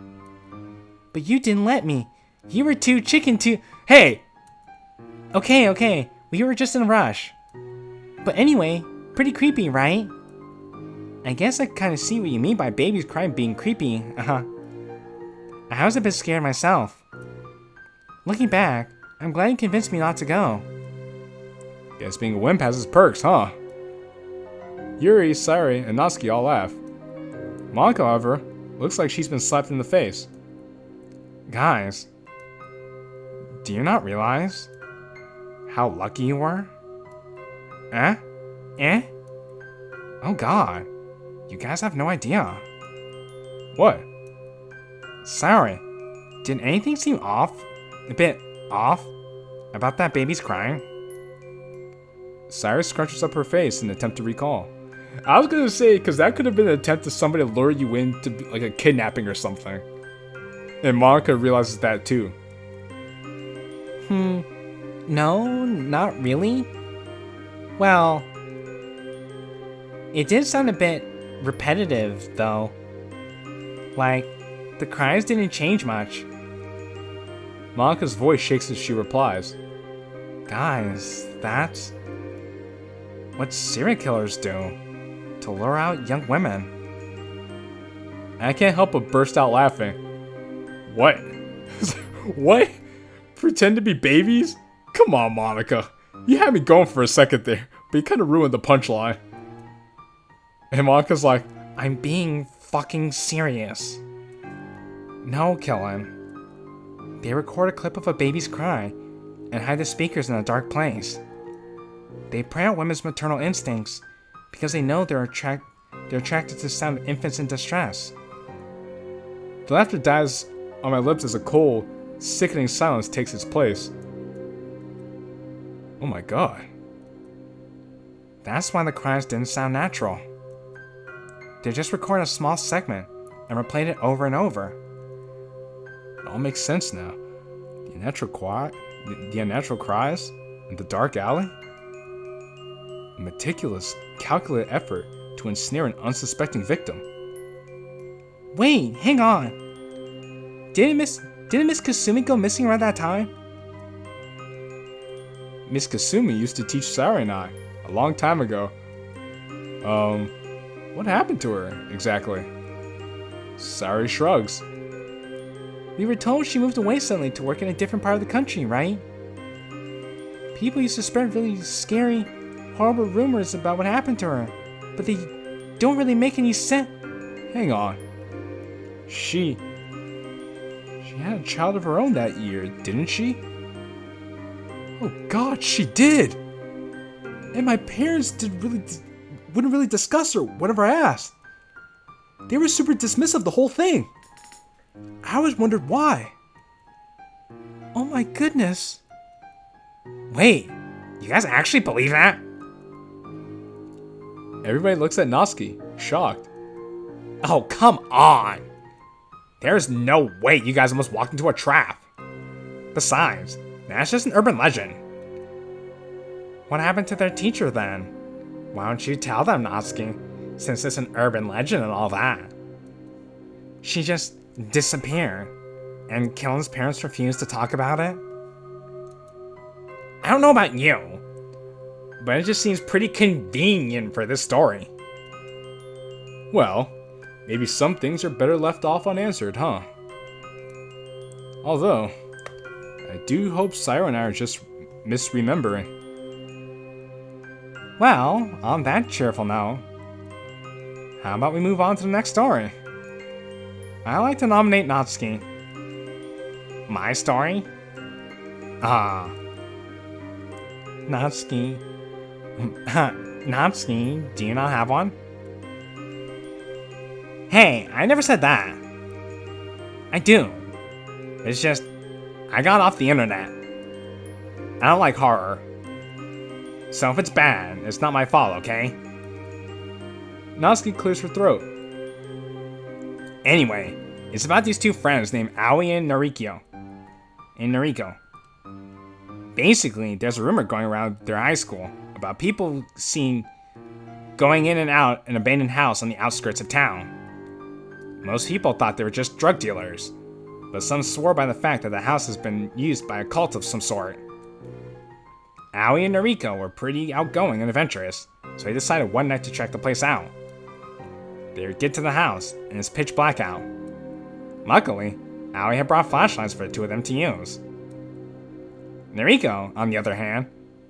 But you didn't let me. You were too chicken to— Hey! Okay, we were just in a rush. But anyway, pretty creepy, right? I guess I kind of see what you mean by babies crying being creepy, I was a bit scared myself. Looking back, I'm glad you convinced me not to go. Guess being a wimp has its perks, huh? Yuri, Sayori, and Natsuki all laugh. Monica, however, looks like she's been slapped in the face. Guys, do you not realize how lucky you were? Eh? Oh god, you guys have no idea. What? Sorry, did anything seem a bit off, about that baby's crying? Cyrus scrunches up her face in an attempt to recall. I was gonna say, because that could have been an attempt to somebody to lure you into like a kidnapping or something. And Monica realizes that too. No, not really. Well, it did sound a bit repetitive, though. Like, the cries didn't change much. Monica's voice shakes as she replies. Guys, that's what serial killers do to lure out young women. I can't help but burst out laughing. What? What? Pretend to be babies? Come on, Monica. You had me going for a second there, but you kind of ruined the punchline. And Monica's like, I'm being fucking serious. No, Killen. They record a clip of a baby's cry and hide the speakers in a dark place. They prey on women's maternal instincts because they know they're attracted to the sound of infants in distress. The laughter dies on my lips as a cold, sickening silence takes its place. Oh my god. That's why the cries didn't sound natural. They just recorded a small segment and replayed it over and over. It all makes sense now. The unnatural cries in the dark alley? A meticulous, calculated effort to ensnare an unsuspecting victim. Wait, hang on. Didn't Miss Kasumi go missing around that time? Miss Kasumi used to teach Sayori and I a long time ago. What happened to her, exactly? Sayori shrugs. We were told she moved away suddenly to work in a different part of the country, right? People used to spread really scary, horrible rumors about what happened to her, but they don't really make any sense. Hang on. She had a child of her own that year, didn't she? Oh god, she did! And my parents wouldn't really discuss or whatever I asked. They were super dismissive of the whole thing. I always wondered why. Oh my goodness. Wait, you guys actually believe that? Everybody looks at Natsuki, shocked. Oh, come on. There's no way you guys almost walked into a trap. Besides, that's just an urban legend. What happened to their teacher then? Why don't you tell them, Natsuki, since it's an urban legend and all that? She just disappeared, and Qilin's parents refused to talk about it? I don't know about you, but it just seems pretty convenient for this story. Well, maybe some things are better left off unanswered, huh? Although, I do hope Syra and I are just misremembering. Well, on that cheerful note, how about we move on to the next story? I like to nominate Natsuki. My story? Natsuki. Natsuki, do you not have one? Hey, I never said that. I do. It's just, I got off the internet. I don't like horror. So if it's bad, it's not my fault, okay? Natsuki clears her throat. Anyway, it's about these two friends named Aoi and Noriko. Basically, there's a rumor going around their high school about people seen going in and out an abandoned house on the outskirts of town. Most people thought they were just drug dealers, but some swore by the fact that the house has been used by a cult of some sort. Aoi and Noriko were pretty outgoing and adventurous, so they decided one night to check the place out. They get to the house, and it's pitch black out. Luckily, Aoi had brought flashlights for the two of them to use. Noriko, on the other hand,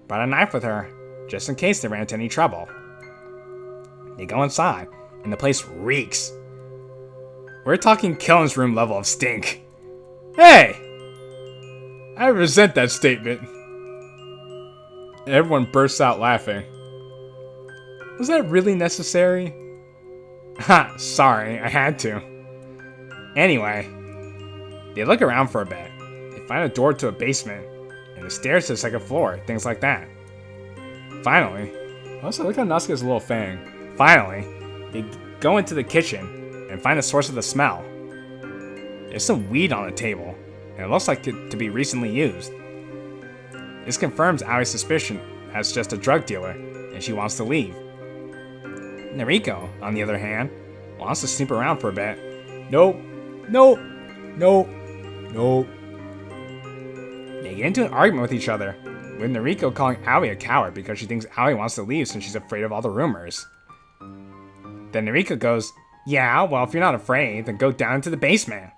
brought a knife with her, just in case they ran into any trouble. They go inside, and the place reeks. We're talking Qilin's room level of stink. Hey! I resent that statement. Everyone bursts out laughing. Was that really necessary? Ha, sorry, I had to. Anyway, they look around for a bit. They find a door to a basement, and the stairs to the second floor, things like that. Finally, Also, look how Natsuki has a little fang. they go into the kitchen and find the source of the smell. There's some weed on the table, and it looks like it to be recently used. This confirms Aoi's suspicion as just a drug dealer, and she wants to leave. Noriko, on the other hand, wants to snoop around for a bit. Nope. Nope. Nope. Nope. They get into an argument with each other, with Noriko calling Aoi a coward because she thinks Aoi wants to leave since she's afraid of all the rumors. Then Noriko goes, "Yeah, well, if you're not afraid, then go down into the basement."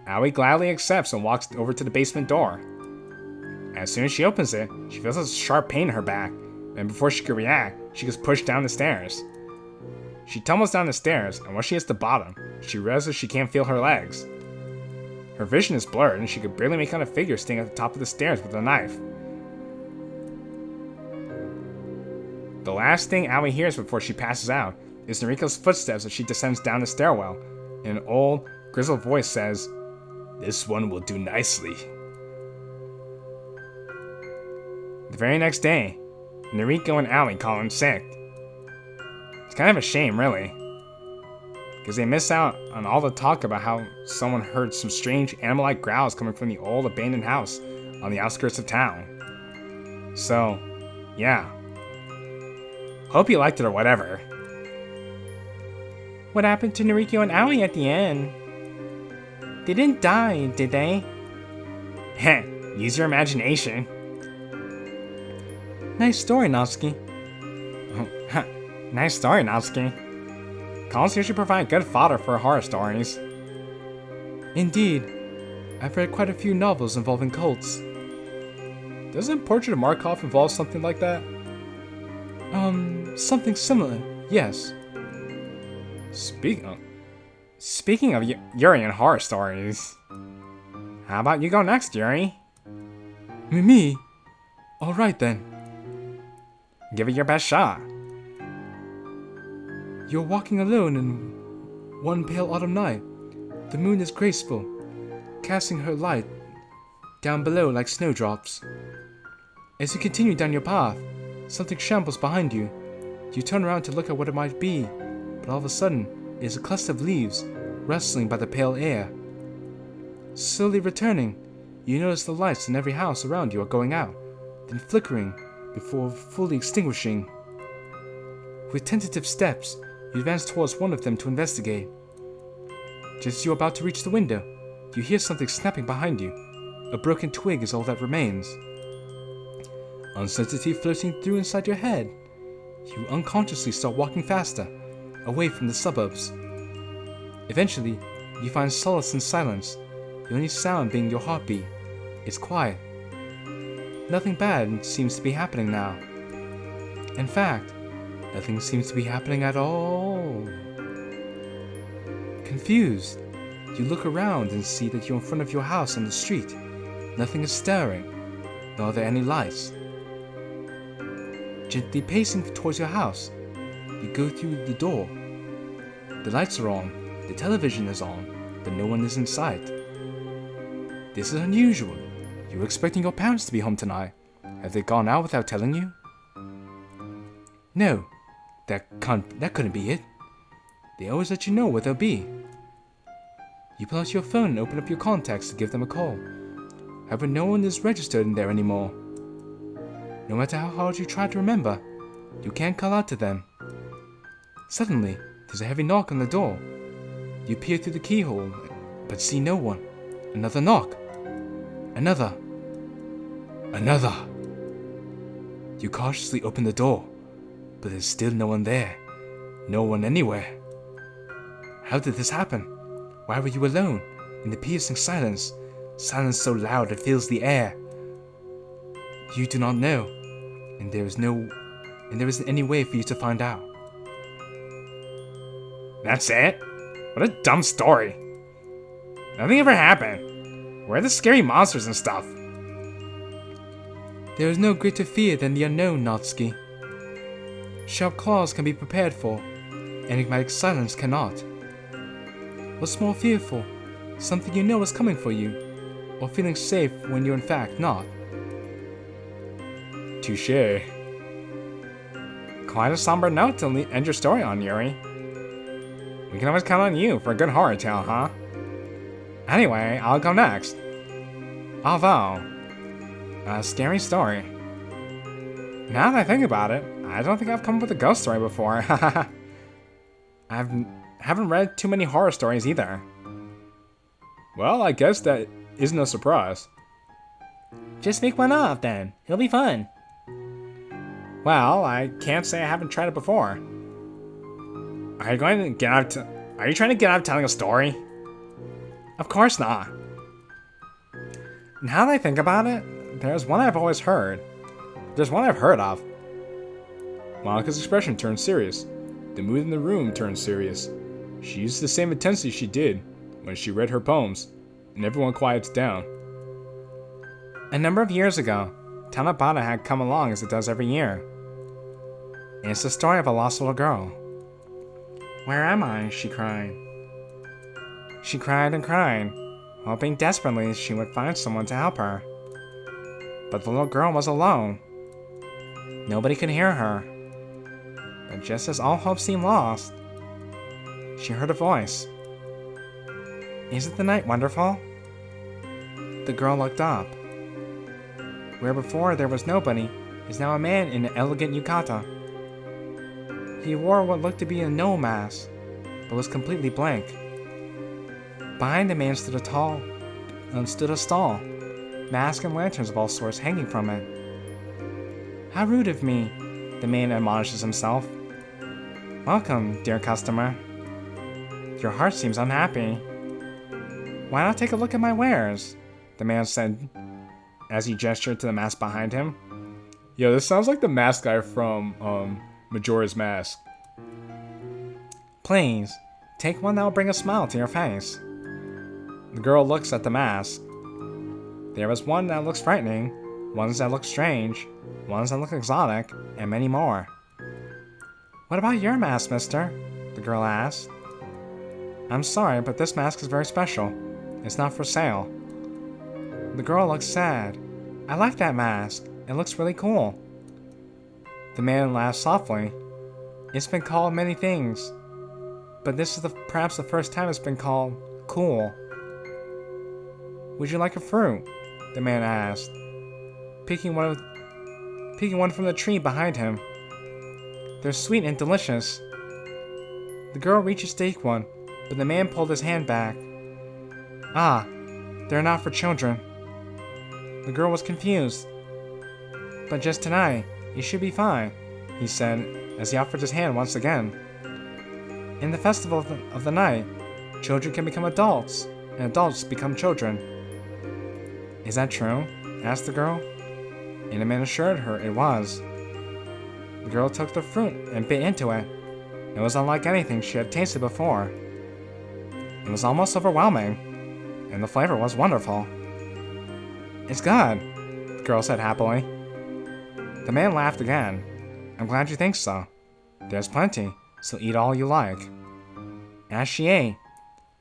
Aoi gladly accepts and walks over to the basement door. As soon as she opens it, she feels a sharp pain in her back, and before she can react, she gets pushed down the stairs. She tumbles down the stairs, and once she hits the bottom, she realizes she can't feel her legs. Her vision is blurred, and she could barely make out a figure standing at the top of the stairs with a knife. The last thing Aoi hears before she passes out is Noriko's footsteps as she descends down the stairwell, and an old, grizzled voice says, "This one will do nicely." The very next day, Noriko and Aoi call in sick. It's kind of a shame, really, because they miss out on all the talk about how someone heard some strange animal-like growls coming from the old abandoned house on the outskirts of town. So, yeah. Hope you liked it or whatever. What happened to Noriko and Aoi at the end? They didn't die, did they? Heh, use your imagination. Nice story, Natsuki. Nice story, Natsuki. Cults usually provide good fodder for horror stories. Indeed. I've read quite a few novels involving cults. Doesn't Portrait of Markov involve something like that? Something similar, yes. Speaking of Yuri and horror stories, how about you go next, Yuri? Me? Alright then. Give it your best shot. You're walking alone in one pale autumn night. The moon is graceful, casting her light down below like snowdrops. As you continue down your path, something shambles behind you. You turn around to look at what it might be, but all of a sudden, it is a cluster of leaves rustling by the pale air. Slowly returning, you notice the lights in every house around you are going out, then flickering before fully extinguishing. With tentative steps, you advance towards one of them to investigate. Just as you are about to reach the window, you hear something snapping behind you. A broken twig is all that remains. Uncertainty floating through inside your head. You unconsciously start walking faster, away from the suburbs. Eventually, you find solace in silence, the only sound being your heartbeat. It's quiet. Nothing bad seems to be happening now. In fact, nothing seems to be happening at all. Confused, you look around and see that you're in front of your house on the street. Nothing is stirring, nor are there any lights. Gently pacing towards your house, you go through the door. The lights are on, the television is on, but no one is in sight. This is unusual. You were expecting your parents to be home tonight. Have they gone out without telling you? No, that couldn't be it. They always let you know where they'll be. You pull out your phone and open up your contacts to give them a call. However, no one is registered in there anymore. No matter how hard you try to remember, you can't call out to them. Suddenly, there's a heavy knock on the door. You peer through the keyhole, but see no one. Another knock. Another. You cautiously open the door, but there's still no one there. No one anywhere. How did this happen? Why were you alone, in the piercing silence? Silence so loud it fills the air. You do not know, and there isn't any way for you to find out. That's it? What a dumb story. Nothing ever happened. Where are the scary monsters and stuff? There is no greater fear than the unknown, Natsuki. Sharp claws can be prepared for, enigmatic silence cannot. What's more fearful? Something you know is coming for you, or feeling safe when you're in fact not? Touché. Quite a somber note to end your story on, Yuri. We can always count on you for a good horror tale, huh? Anyway, I'll go next. Although, a scary story. Now that I think about it, I don't think I've come up with a ghost story before. I haven't read too many horror stories either. Well, I guess that isn't a surprise. Just make one up then. It'll be fun. Well, I can't say I haven't tried it before. Are you trying to get out of telling a story? Of course not. Now that I think about it, there's one I've always heard. There's one I've heard of. Monika's expression turned serious. The mood in the room turned serious. She used the same intensity she did when she read her poems, and everyone quiets down. A number of years ago, Tanabata had come along as it does every year. It's the story of a lost little girl. Where am I? She cried. She cried and cried, hoping desperately she would find someone to help her. But the little girl was alone. Nobody could hear her. But just as all hope seemed lost, she heard a voice. Isn't the night wonderful? The girl looked up. Where before there was nobody is now a man in an elegant yukata. He wore what looked to be a no mask, but was completely blank. Behind the man stood a stall, masks and lanterns of all sorts hanging from it. How rude of me, the man admonishes himself. Welcome, dear customer. Your heart seems unhappy. Why not take a look at my wares? The man said as he gestured to the mask behind him. Yo, this sounds like the mask guy from Majora's Mask. Please, take one that will bring a smile to your face. The girl looks at the mask. There was one that looks frightening, ones that look strange, ones that look exotic, and many more. What about your mask, mister? The girl asked. I'm sorry, but this mask is very special. It's not for sale. The girl looked sad. I like that mask. It looks really cool. The man laughed softly. It's been called many things, but this is perhaps the first time it's been called cool. Would you like a fruit? The man asked, picking one from the tree behind him. They're sweet and delicious. The girl reaches to take one, but the man pulled his hand back. Ah, they're not for children. The girl was confused. But just tonight, you should be fine, he said as he offered his hand once again. In the festival of the night, children can become adults, and adults become children. Is that true? Asked the girl. And the man assured her it was. The girl took the fruit and bit into it. It was unlike anything she had tasted before. It was almost overwhelming, and the flavor was wonderful. It's good, the girl said happily. The man laughed again. I'm glad you think so. There's plenty, so eat all you like. As she ate,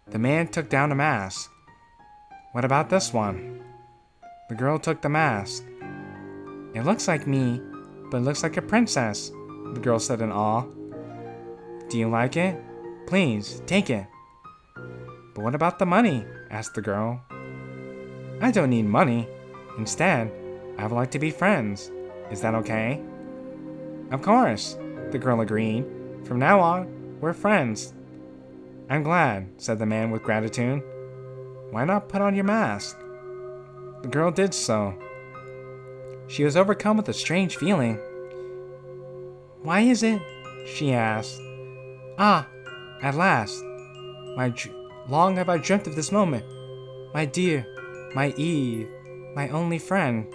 the man took down the mask. What about this one? The girl took the mask. It looks like me, but it looks like a princess, the girl said in awe. Do you like it? Please, take it. But what about the money? Asked the girl. I don't need money. Instead, I would like to be friends. Is that okay? Of course, the girl agreed. From now on, we're friends. I'm glad, said the man with gratitude. Why not put on your mask? The girl did so. She was overcome with a strange feeling. Why is it? She asked. Ah, at last. Long have I dreamt of this moment. My dear, my Eve, my only friend.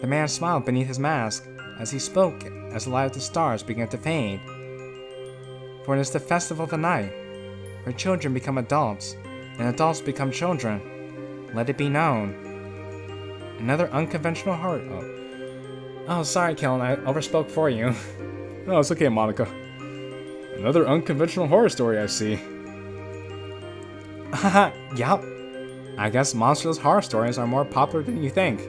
The man smiled beneath his mask as he spoke as the light of the stars began to fade. For it is the festival of the night, where children become adults, and adults become children. Let it be known. Another unconventional horror... Oh, sorry, Kellen, I overspoke for you. No, it's okay, Monica. Another unconventional horror story, I see. Haha, yup. I guess monstrous horror stories are more popular than you think.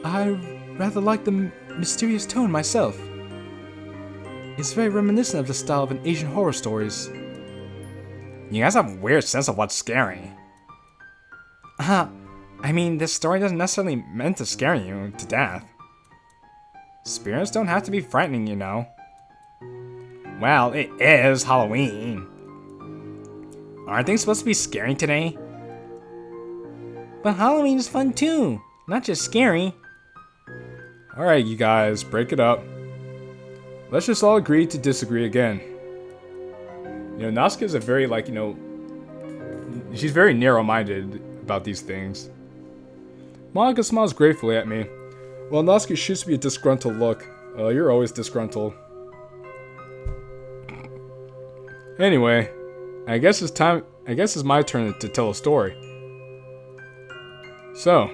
I rather like the mysterious tone myself. It's very reminiscent of the style of an Asian horror stories. You guys have a weird sense of what's scary. I mean, this story doesn't necessarily meant to scare you to death. Spirits don't have to be frightening, you know. Well, it is Halloween. Aren't things supposed to be scary today? But Halloween is fun too, not just scary. Alright, you guys, break it up. Let's just all agree to disagree again. You know, Natsuki is a very, she's very narrow-minded about these things. Monica smiles gratefully at me. Well, Natsuki shoots me a disgruntled look. You're always disgruntled. Anyway, I guess it's my turn to tell a story. So,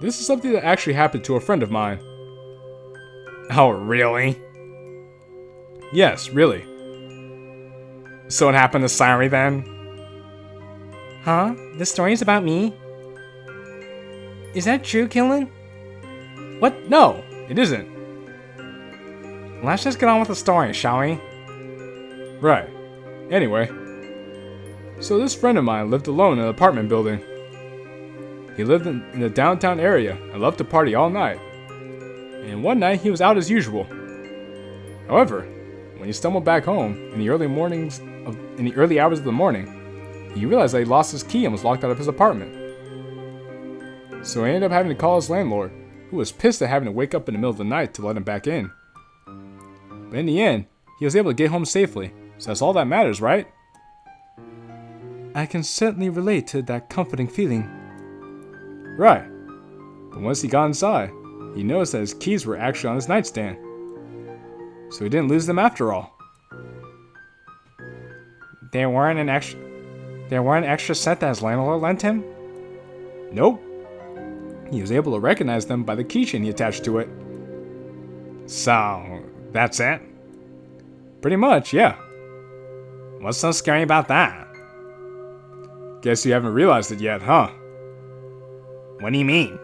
this is something that actually happened to a friend of mine. Oh, really? Yes, really. So it happened to Sari then? Huh? This story is about me? Is that true, JQilin? What? No, it isn't. Let's just get on with the story, shall we? Right. Anyway. So this friend of mine lived alone in an apartment building. He lived in the downtown area and loved to party all night. And one night he was out as usual. However, when he stumbled back home in the early hours of the morning, he realized that he lost his key and was locked out of his apartment. So he ended up having to call his landlord, who was pissed at having to wake up in the middle of the night to let him back in. But in the end, he was able to get home safely, so that's all that matters, right? I can certainly relate to that comforting feeling. Right. But once he got inside, he noticed that his keys were actually on his nightstand. So he didn't lose them after all. There weren't an extra set that his landlord lent him? Nope. He was able to recognize them by the keychain he attached to it. So, that's it? Pretty much, yeah. What's so scary about that? Guess you haven't realized it yet, huh? What do you mean?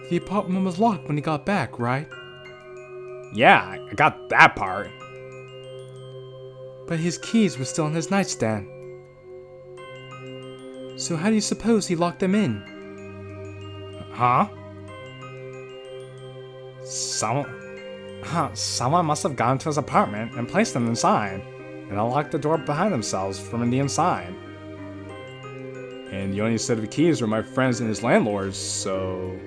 The apartment was locked when he got back, right? Yeah, I got that part. But his keys were still in his nightstand. So how do you suppose he locked them in? Huh? Someone must have gone to his apartment and placed them inside, and unlocked the door behind themselves from the inside. And the only set of keys were my friends and his landlord's, so...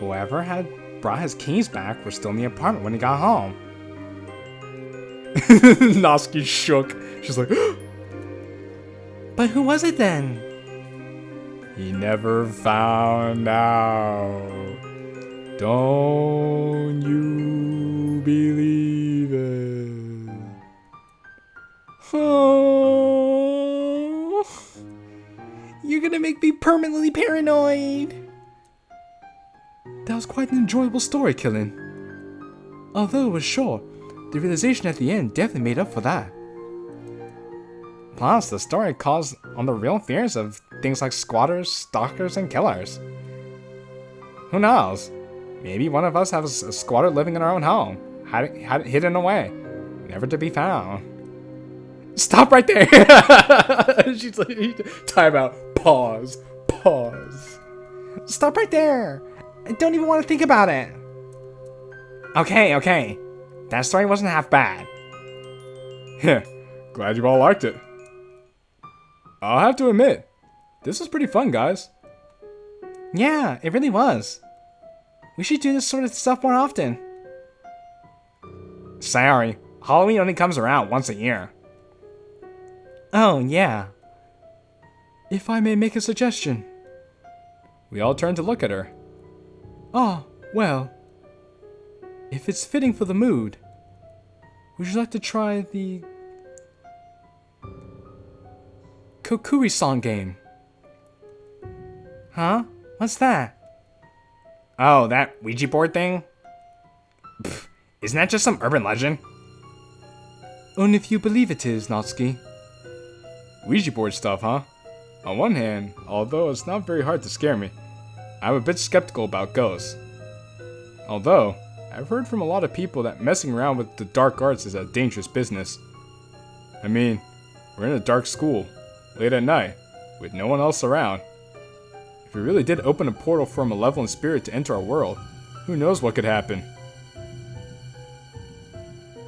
Whoever had brought his keys back were still in the apartment when he got home. Natsuki shook. She's like, But who was it then? he never found out. Don't you believe it? Oh, you're gonna make me permanently paranoid. That was quite an enjoyable story, Killin. Although it was short, the realization at the end definitely made up for that. Plus, the story calls on the real fears of things like squatters, stalkers, and killers. Who knows? Maybe one of us has a squatter living in our own home, had it hidden away, never to be found. Stop right there! She's like, time out. Pause. Stop right there! I don't even want to think about it. Okay. That story wasn't half bad. Glad you all liked it. I'll have to admit, this was pretty fun, guys. Yeah, it really was. We should do this sort of stuff more often. Sorry, Halloween only comes around once a year. Oh, yeah. If I may make a suggestion. We all turned to look at her. Ah, well. If it's fitting for the mood, would you like to try the Kokuri-san game? Huh? What's that? Oh, that Ouija board thing? Pfft, isn't that just some urban legend? Only if you believe it is, Natsuki. Ouija board stuff, huh? On one hand, although it's not very hard to scare me, I'm a bit skeptical about ghosts. Although, I've heard from a lot of people that messing around with the dark arts is a dangerous business. I mean, we're in a dark school, late at night, with no one else around. If we really did open a portal for a malevolent spirit to enter our world, who knows what could happen?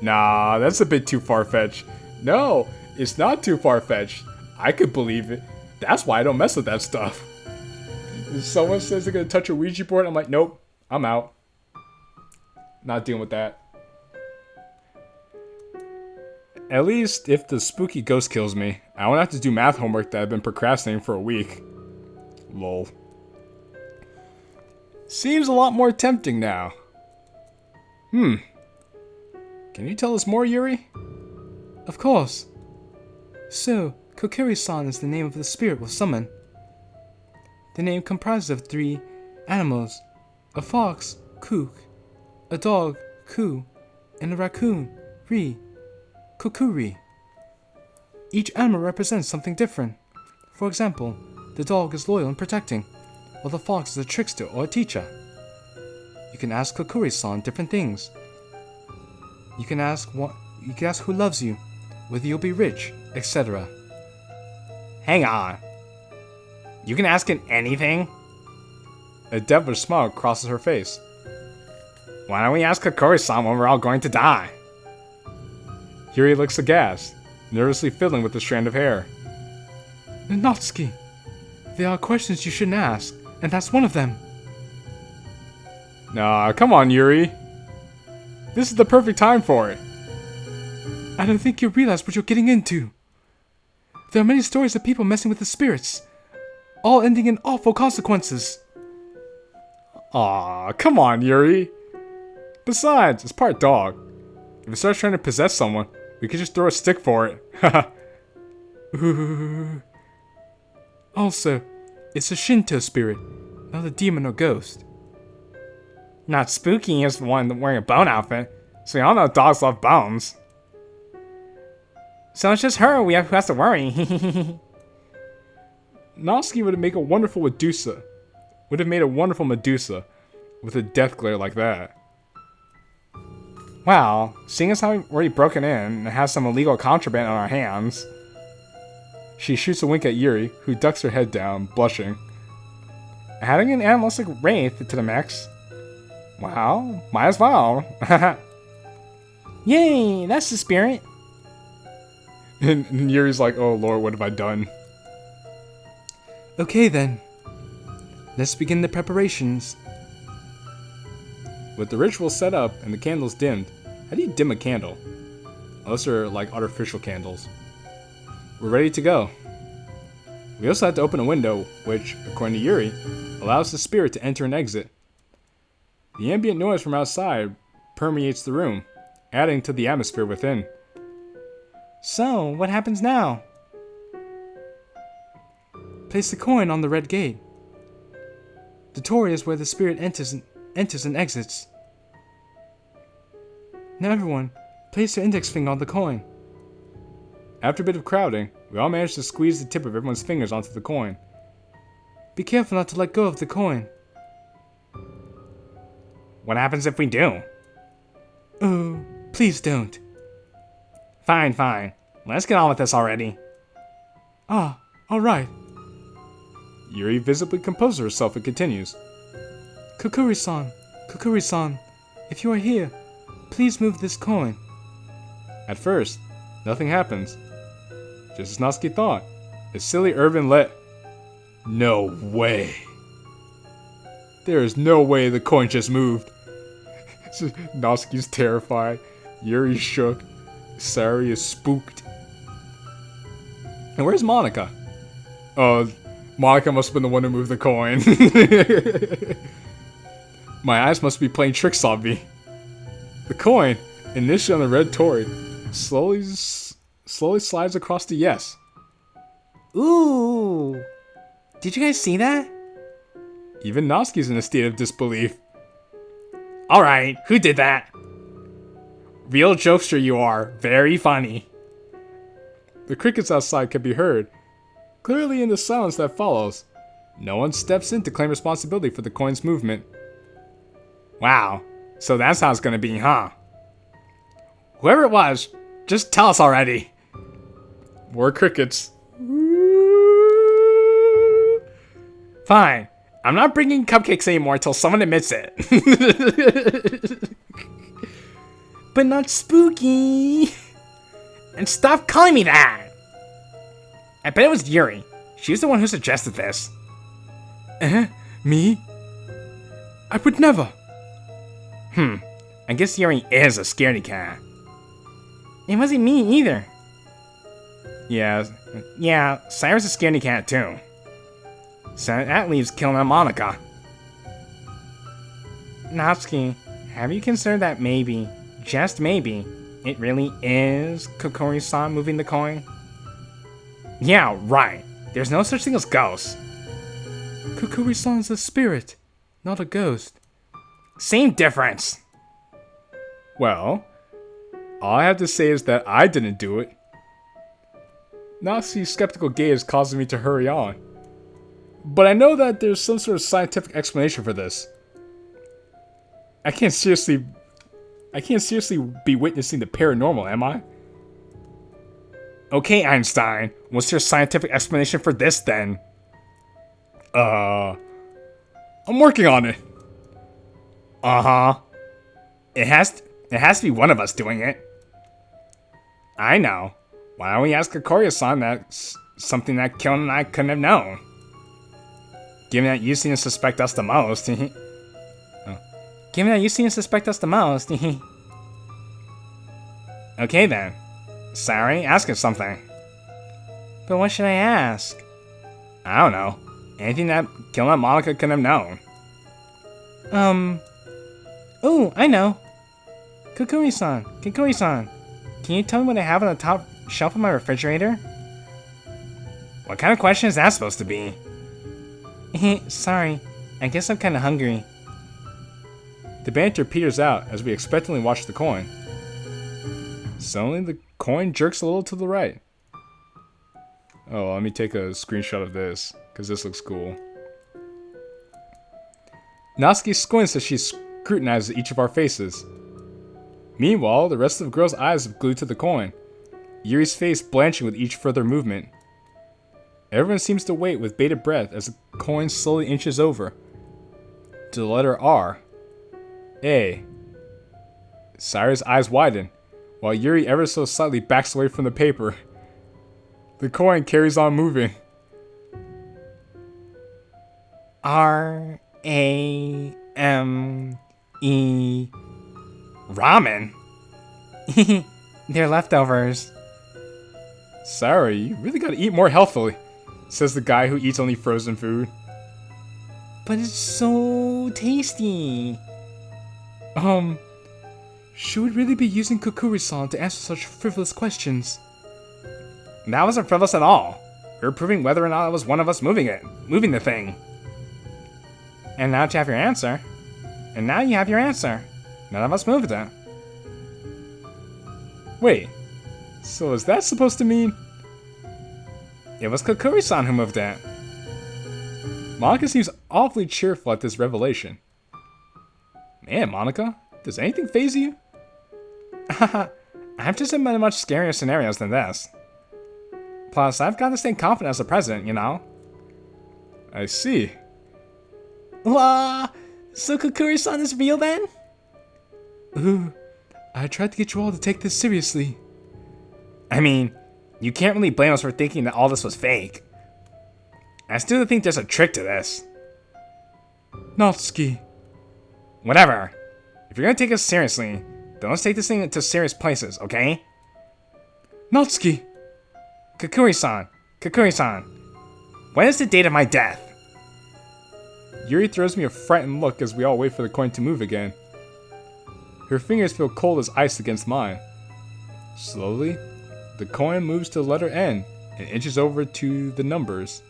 Nah, that's a bit too far-fetched. No, it's not too far-fetched. I could believe it. That's why I don't mess with that stuff. If someone says they're gonna touch a Ouija board, I'm like, nope, I'm out. Not dealing with that. At least, if the spooky ghost kills me, I won't have to do math homework that I've been procrastinating for a week. Lol. Seems a lot more tempting now. Can you tell us more, Yuri? Of course. So, Kokiri-san is the name of the spirit we'll summon. The name comprises of 3 animals: a fox, Kook, a dog, Ku, and a raccoon, Ri, Kokuri. Each animal represents something different. For example, the dog is loyal and protecting, while the fox is a trickster or a teacher. You can ask Kokuri-san different things. You can ask who loves you, whether you'll be rich, etc. Hang on. You can ask it anything? A devilish smile crosses her face. Why don't we ask Kokori-san when we're all going to die? Yuri looks aghast, nervously fiddling with the strand of hair. Natsuki, there are questions you shouldn't ask, and that's one of them. Nah, come on, Yuri. This is the perfect time for it. I don't think you realize what you're getting into. There are many stories of people messing with the spirits, all ending in awful consequences. Aw, come on, Yuri. Besides, it's part dog. If it starts trying to possess someone, we could just throw a stick for it. Also, it's a Shinto spirit, not a demon or ghost. Not spooky as the one wearing a bone outfit. So we all know dogs love bones. So it's just her who has to worry. Natsuki would have made a wonderful Medusa. Would have made a wonderful Medusa with a death glare like that. Wow, seeing as how we've already broken in and have some illegal contraband on our hands. She shoots a wink at Yuri, who ducks her head down, blushing. Adding an animalistic wraith to the mix. Wow, might as well. Yay, that's the spirit. And Yuri's like, oh lord, what have I done? Okay then. Let's begin the preparations. With the ritual set up and the candles dimmed, how do you dim a candle? Unless they're like artificial candles. We're ready to go. We also had to open a window, which, according to Yuri, allows the spirit to enter and exit. The ambient noise from outside permeates the room, adding to the atmosphere within. So, what happens now? Place the coin on the red gate. The torii is where the spirit enters and exits. Now everyone, place your index finger on the coin. After a bit of crowding, we all managed to squeeze the tip of everyone's fingers onto the coin. Be careful not to let go of the coin. What happens if we do? Oh, please don't. Fine, fine. Let's get on with this already. Ah, alright. Yuri visibly composes herself and continues. Kukuri-san, if you are here, please move this coin. At first, nothing happens. Just as Natsuki thought, a silly Irvin let... No way. There is no way the coin just moved. Natsuki's terrified. Yuri's shook. Sari is spooked. And where's Monica? Oh, Monica must have been the one who moved the coin. My eyes must be playing tricks on me. The coin, initially on the red torii, slowly slides across to yes. Ooh! Did you guys see that? Even Natsuki's in a state of disbelief. Alright, who did that? Real jokester you are. Very funny. The crickets outside can be heard, clearly in the silence that follows. No one steps in to claim responsibility for the coin's movement. Wow, so that's how it's gonna be, huh? Whoever it was, just tell us already. More crickets. Fine, I'm not bringing cupcakes anymore until someone admits it. But not spooky. And stop calling me that. I bet it was Yuri. She was the one who suggested this. Me? I would never. I guess Yuri is a scaredy cat. It wasn't me either. Yeah, Cyrus is a scaredy cat too. So that leaves killing a Monica. Natsuki, have you considered that maybe, just maybe, it really is Kokori-san moving the coin? Yeah, right. There's no such thing as ghosts. Kukuri-san is a spirit, not a ghost. Same difference. Well, all I have to say is that I didn't do it. Natsuki's skeptical gaze causes me to hurry on. But I know that there's some sort of scientific explanation for this. I can't seriously be witnessing the paranormal, am I? Okay, Einstein, what's your scientific explanation for this then? I'm working on it. Uh-huh. It has to be one of us doing it. I know. Why don't we ask Korea-san? That's something that Killen and I couldn't have known. Given that you seem to suspect us the most. Okay then. Sorry, ask us something. But what should I ask? I don't know. Anything that Killen and Monica couldn't have known. Oh, I know. Kukuri-san, can you tell me what I have on the top shelf of my refrigerator? What kind of question is that supposed to be? Sorry, I guess I'm kinda hungry. The banter peters out as we expectantly watch the coin. Suddenly, the coin jerks a little to the right. Oh, let me take a screenshot of this, because this looks cool. Natsuki squints as she scrutinizes each of our faces. Meanwhile, the rest of the girl's eyes have glued to the coin, Yuri's face blanching with each further movement. Everyone seems to wait with bated breath as the coin slowly inches over to the letter R. A. Sayori's eyes widen, while Yuri ever so slightly backs away from the paper. The coin carries on moving. R-A-M-E... Ramen? They're leftovers. Sayori, you really gotta eat more healthily, says the guy who eats only frozen food. But it's so tasty. Should we really be using Kukuri-san to answer such frivolous questions? That wasn't frivolous at all. We were proving whether or not it was one of us moving the thing. And now you have your answer. And now you have your answer. None of us moved it. Wait, so is that supposed to mean? It was Kukuri-san who moved it. Monica seems awfully cheerful at this revelation. Man, Monica, does anything faze you? I've just been in much scarier scenarios than this. Plus, I've got to stay confident as a president, you know? I see. Wah! So Kukuri-san is real then? Ooh, I tried to get you all to take this seriously. I mean, you can't really blame us for thinking that all this was fake. I still think there's a trick to this. Natsuki. Whatever. If you're gonna take us seriously, then let's take this thing to serious places, okay? Natsuki. Kukuri-san. Kukuri-san. When is the date of my death? Yuri throws me a frightened look as we all wait for the coin to move again. Her fingers feel cold as ice against mine. Slowly, the coin moves to the letter N and inches over to the numbers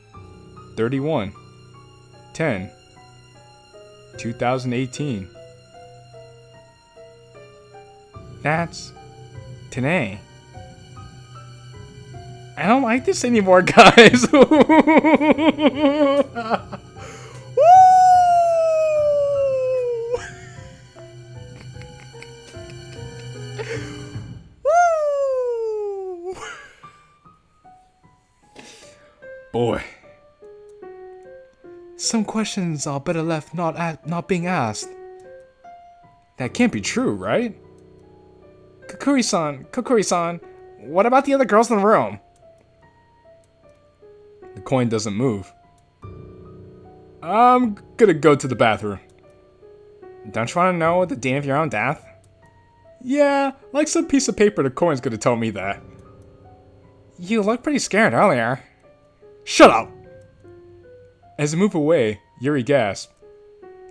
31, 10, 2018. That's today. I don't like this anymore, guys. Boy. Some questions are better left not being asked. That can't be true, right? Kukuri-san, what about the other girls in the room? The coin doesn't move. I'm gonna go to the bathroom. Don't you want to know the date of your own death? Yeah, like some piece of paper the coin's gonna tell me that. You looked pretty scared earlier. Shut up! As I move away, Yuri gasps.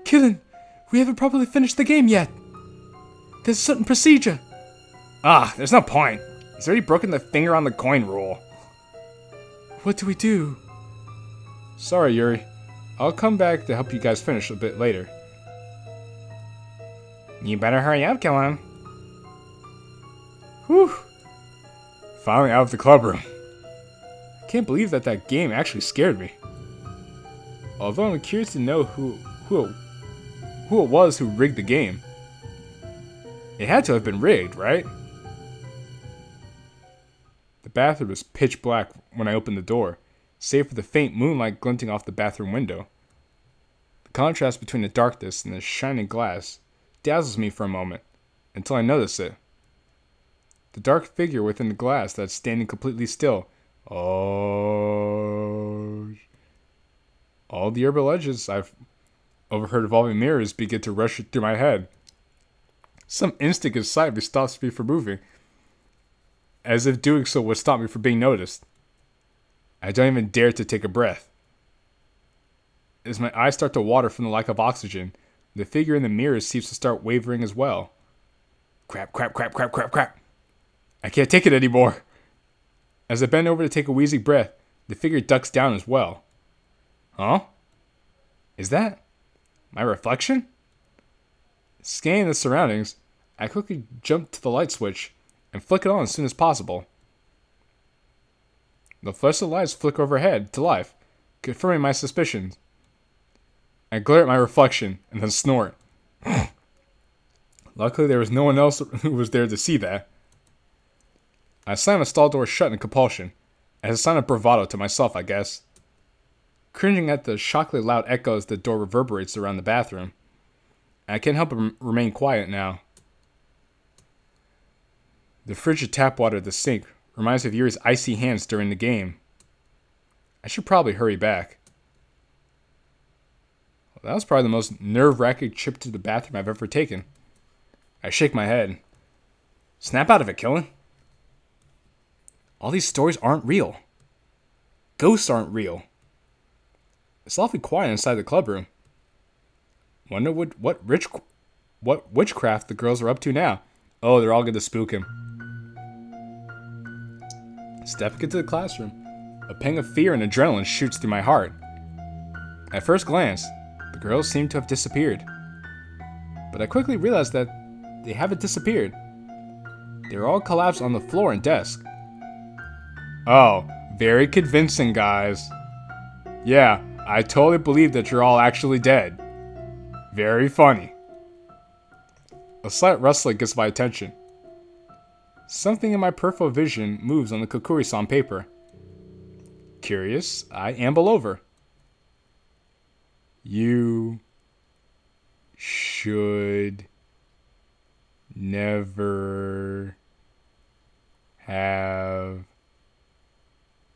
Qilin, we haven't properly finished the game yet. There's a certain procedure. There's no point. He's already broken the finger on the coin rule. What do we do? Sorry, Yuri. I'll come back to help you guys finish a bit later. You better hurry up, Qilin. Whew. Finally out of the club room. I can't believe that game actually scared me. Although I'm curious to know who it was who rigged the game. It had to have been rigged, right? The bathroom was pitch black when I opened the door, save for the faint moonlight glinting off the bathroom window. The contrast between the darkness and the shining glass dazzles me for a moment, until I notice it. The dark figure within the glass that's standing completely still. Oh. All the herbal edges I've overheard evolving mirrors begin to rush through my head. Some instinct inside me stops me from moving, as if doing so would stop me from being noticed. I don't even dare to take a breath. As my eyes start to water from the lack of oxygen, the figure in the mirror seems to start wavering as well. Crap. I can't take it anymore. As I bend over to take a wheezy breath, the figure ducks down as well. Huh? Is that my reflection? Scanning the surroundings, I quickly jump to the light switch and flick it on as soon as possible. The fluorescent lights flicker overhead to life, confirming my suspicions. I glare at my reflection and then snort. Luckily, there was no one else who was there to see that. I slam the stall door shut in compulsion, as a sign of bravado to myself, I guess. Cringing at the shockingly loud echoes the door reverberates around the bathroom, I can't help but remain quiet now. The frigid tap water at the sink reminds me of Yuri's icy hands during the game. I should probably hurry back. Well, that was probably the most nerve-wracking trip to the bathroom I've ever taken. I shake my head. Snap out of it, Qilin. All these stories aren't real. Ghosts aren't real. It's awfully quiet inside the clubroom. Wonder what witchcraft the girls are up to now. Oh, they're all going to spook him. Stepping into the classroom, a pang of fear and adrenaline shoots through my heart. At first glance, the girls seem to have disappeared. But I quickly realized that they haven't disappeared. They're all collapsed on the floor and desk. Oh, very convincing, guys. Yeah, I totally believe that you're all actually dead. Very funny. A slight rustling gets my attention. Something in my peripheral vision moves on the Kokuri-san paper. Curious, I amble over. You should never have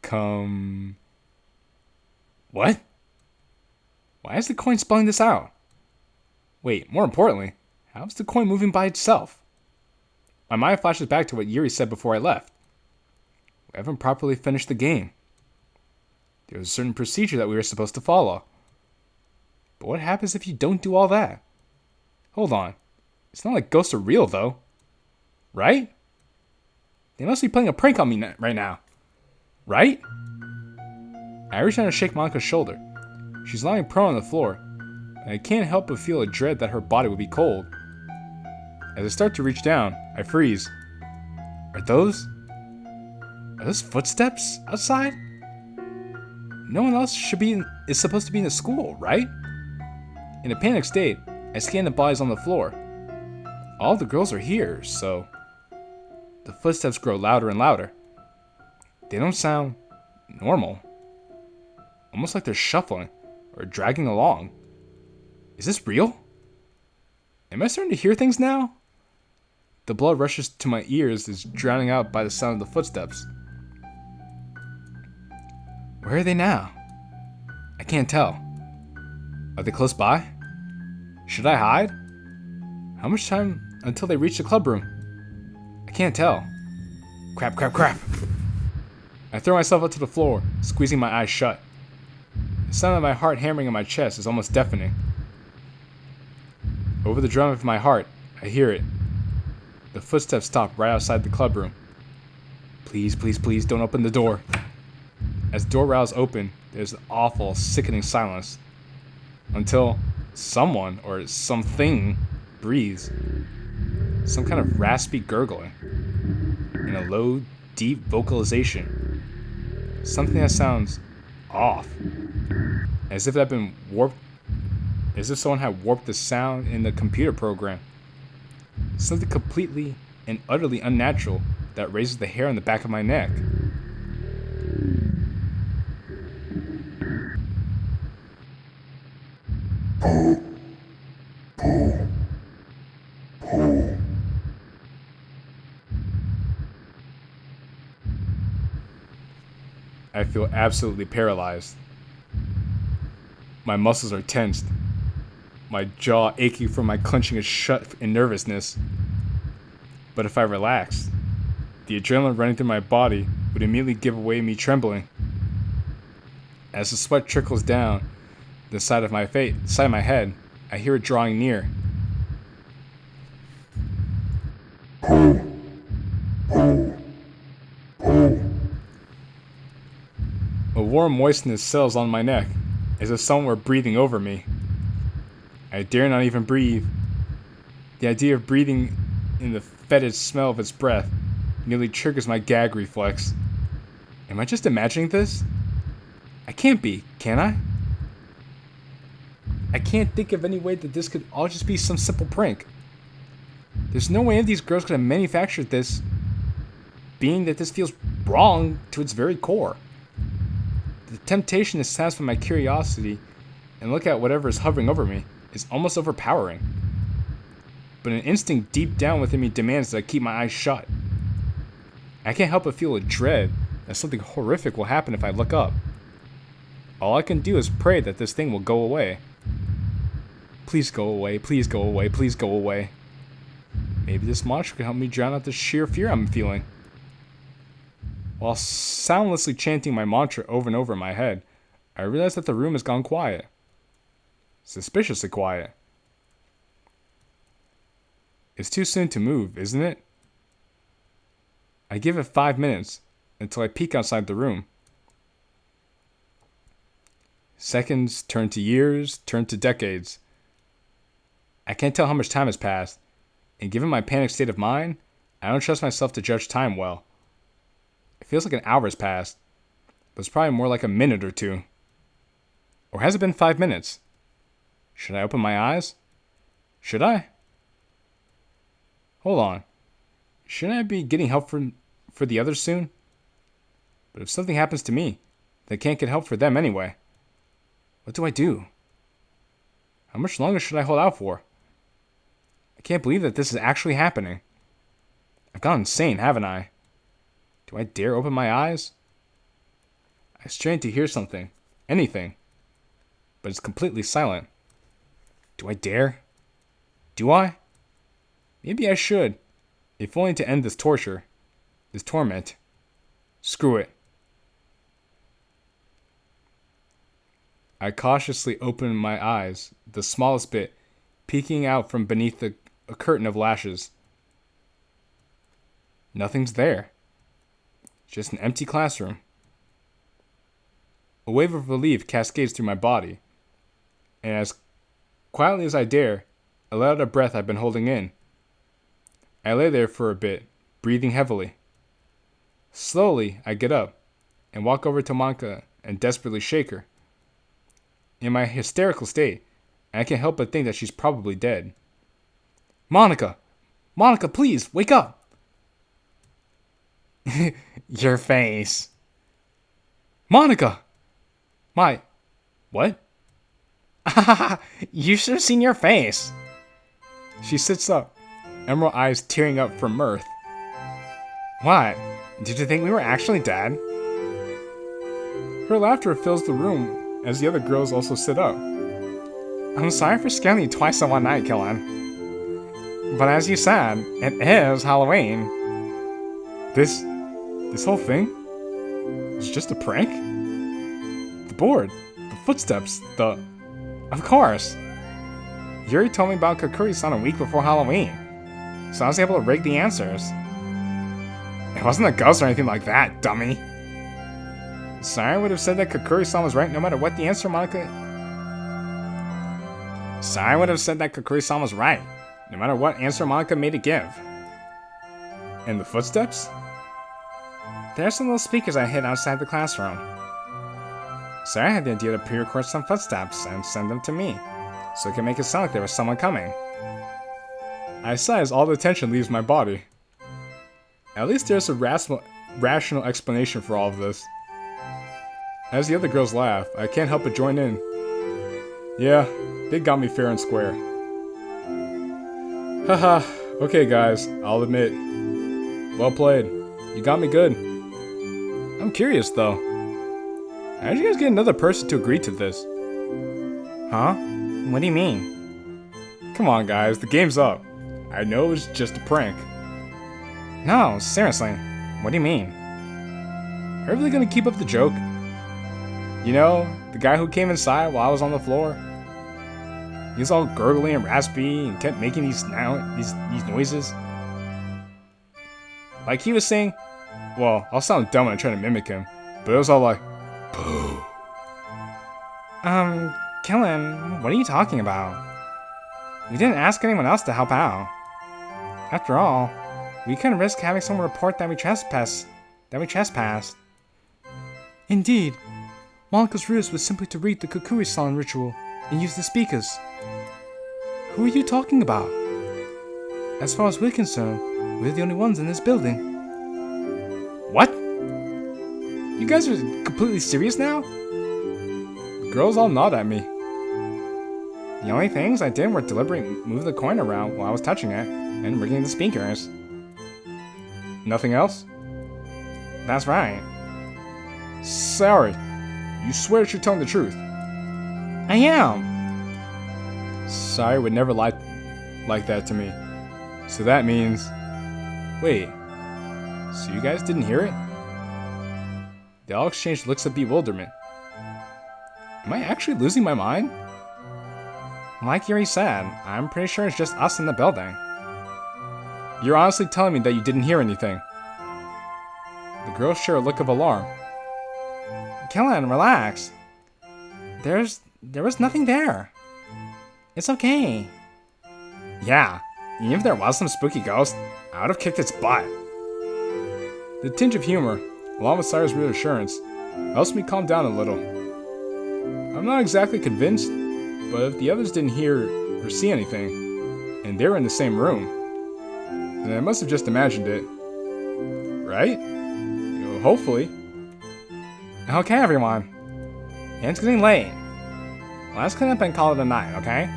come. What? Why is the coin spelling this out? Wait, more importantly, how is the coin moving by itself? My mind flashes back to what Yuri said before I left. We haven't properly finished the game. There was a certain procedure that we were supposed to follow. But what happens if you don't do all that? Hold on. It's not like ghosts are real, though. Right? They must be playing a prank on me right now. Right? I reach down to shake Monika's shoulder. She's lying prone on the floor, and I can't help but feel a dread that her body would be cold. As I start to reach down, I freeze. Are those footsteps outside? No one else is supposed to be in the school, right? In a panicked state, I scan the bodies on the floor. All the girls are here, so... The footsteps grow louder and louder. They don't sound normal. Almost like they're shuffling or dragging along. Is this real? Am I starting to hear things now? The blood rushes to my ears is drowning out by the sound of the footsteps. Where are they now? I can't tell. Are they close by? Should I hide? How much time until they reach the clubroom? I can't tell. Crap. I throw myself onto the floor, squeezing my eyes shut. The sound of my heart hammering on my chest is almost deafening. Over the drum of my heart, I hear it. The footsteps stop right outside the clubroom. Please, don't open the door. As door rails open, there's an awful, sickening silence. Until someone or something breathes. Some kind of raspy gurgling. In a low, deep vocalization. Something that sounds off. As if that had been warped. As if someone had warped the sound in the computer program. Something completely and utterly unnatural that raises the hair on the back of my neck. I feel absolutely paralyzed. My muscles are tensed. My jaw aching from my clenching it shut in nervousness. But if I relaxed, the adrenaline running through my body would immediately give away me trembling. As the sweat trickles down the side of my head, I hear it drawing near. A warm moistness settles on my neck, as if someone were breathing over me. I dare not even breathe. The idea of breathing in the fetid smell of its breath nearly triggers my gag reflex. Am I just imagining this? I can't be, can I? I can't think of any way that this could all just be some simple prank. There's no way any of these girls could have manufactured this, being that this feels wrong to its very core. The temptation to satisfy my curiosity and look at whatever is hovering over me is almost overpowering. But an instinct deep down within me demands that I keep my eyes shut. I can't help but feel a dread that something horrific will happen if I look up. All I can do is pray that this thing will go away. Please go away, please go away, please go away. Maybe this monster can help me drown out the sheer fear I'm feeling. While soundlessly chanting my mantra over and over in my head, I realize that the room has gone quiet. Suspiciously quiet. It's too soon to move, isn't it? I give it 5 minutes until I peek outside the room. Seconds turn to years, turn to decades. I can't tell how much time has passed, and given my panicked state of mind, I don't trust myself to judge time well. It feels like an hour has passed, but it's probably more like a minute or two. Or has it been 5 minutes? Should I open my eyes? Should I? Hold on. Shouldn't I be getting help for the others soon? But if something happens to me, then I can't get help for them anyway. What do I do? How much longer should I hold out for? I can't believe that this is actually happening. I've gone insane, haven't I? Do I dare open my eyes? I strain to hear something, anything, but it's completely silent. Do I dare? Do I? Maybe I should, if only to end this torture, this torment. Screw it. I cautiously open my eyes, the smallest bit, peeking out from beneath a curtain of lashes. Nothing's there. Just an empty classroom. A wave of relief cascades through my body, and as quietly as I dare, I let out a breath I've been holding in. I lay there for a bit, breathing heavily. Slowly, I get up and walk over to Monica and desperately shake her. In my hysterical state, I can't help but think that she's probably dead. Monica! Monica, please, wake up! Your face. Monica! My... What? You should have seen your face. She sits up, emerald eyes tearing up from mirth. What? Did you think we were actually dead? Her laughter fills the room as the other girls also sit up. I'm sorry for scaring you twice in one night, Killin. But as you said, it is Halloween. This whole thing is just a prank? The board, the footsteps, Of course. Yuri told me about Kakuri-san a week before Halloween, so I was able to rig the answers. It wasn't a ghost or anything like that, dummy. Sorry, would have said that Kakuri-san was right no matter what the answer, Monica. Sorry, would have said that Kakuri-san was right, no matter what answer Monica made it give. And the footsteps? There's some little speakers I hid outside the classroom. Sarah had the idea to pre-record some footsteps and send them to me, so it could make it sound like there was someone coming. I sigh as all the tension leaves my body. At least there's a rational explanation for all of this. As the other girls laugh, I can't help but join in. Yeah, they got me fair and square. Haha, okay guys, I'll admit. Well played. You got me good. I'm curious though. How did you guys get another person to agree to this? Huh? What do you mean? Come on guys, the game's up. I know it was just a prank. No, seriously. What do you mean? Are you really gonna keep up the joke? You know, the guy who came inside while I was on the floor? He was all gurgly and raspy and kept making these noises. Like he was saying, well, I'll sound dumb when I try to mimic him, but it was all like, Pooh. Killin, what are you talking about? We didn't ask anyone else to help out. After all, we couldn't risk having someone report that we trespassed. Indeed, Monika's ruse was simply to read the Kukui-san ritual and use the speakers. Who are you talking about? As far as we're concerned, we're the only ones in this building. What? You guys are completely serious now? The girls all nod at me. The only things I did were deliberately move the coin around while I was touching it and rigging the speakers. Nothing else? That's right. Sorry. You swear that you're telling the truth. I am. Sorry would never lie like that to me. So that means... Wait. So you guys didn't hear it? They all exchanged looks of bewilderment. Am I actually losing my mind? Like Yuri said, I'm pretty sure it's just us in the building. You're honestly telling me that you didn't hear anything. The girls share a look of alarm. Killin, relax. There was nothing there. It's okay. Yeah, even if there was some spooky ghost, I would have kicked its butt. The tinge of humor, along with Sayori's reassurance, helps me calm down a little. I'm not exactly convinced, but if the others didn't hear or see anything, and they were in the same room, then I must have just imagined it. Right? Hopefully. Okay, everyone. It's getting late. Let's clean up and call it a night, okay?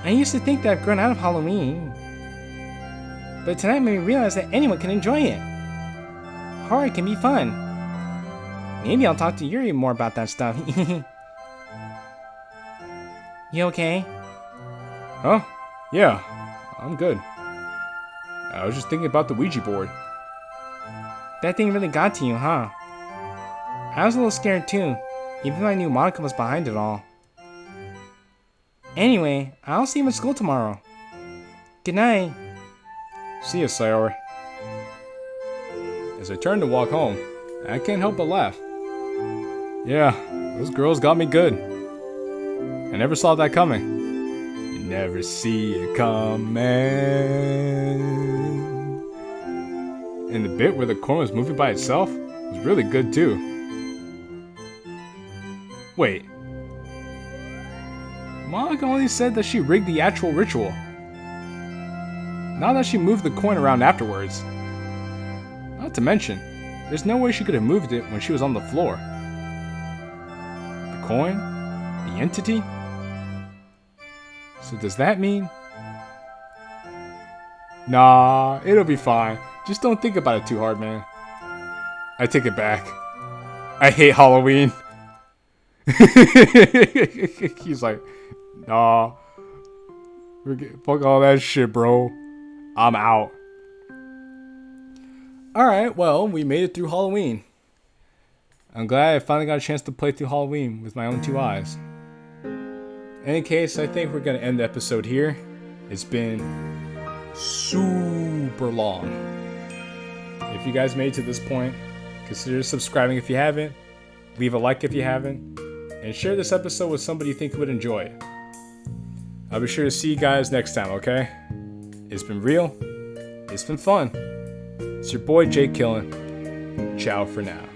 I used to think that I've grown out of Halloween. But tonight made me realize that anyone can enjoy it. Horror can be fun. Maybe I'll talk to Yuri more about that stuff. You okay? Huh? Yeah, I'm good. I was just thinking about the Ouija board. That thing really got to you, huh? I was a little scared too, even though I knew Monica was behind it all. Anyway, I'll see you at school tomorrow. Good night. See ya, Sayori. As I turn to walk home, I can't help but laugh. Yeah, those girls got me good. I never saw that coming. You never see it coming. And the bit where the coin was moving by itself was really good too. Wait. Monica only said that she rigged the actual ritual. Not that she moved the coin around afterwards. Not to mention, there's no way she could have moved it when she was on the floor. The coin? The entity? So does that mean... Nah, it'll be fine. Just don't think about it too hard, man. I take it back. I hate Halloween. He's like, nah. Fuck all that shit, bro. I'm out. Alright, well, we made it through Halloween. I'm glad I finally got a chance to play through Halloween with my own two eyes. In any case, I think we're going to end the episode here. It's been super long. If you guys made it to this point, consider subscribing if you haven't, leave a like if you haven't, and share this episode with somebody you think would enjoy it. I'll be sure to see you guys next time, okay? It's been real. It's been fun. It's your boy JQilin. Ciao for now.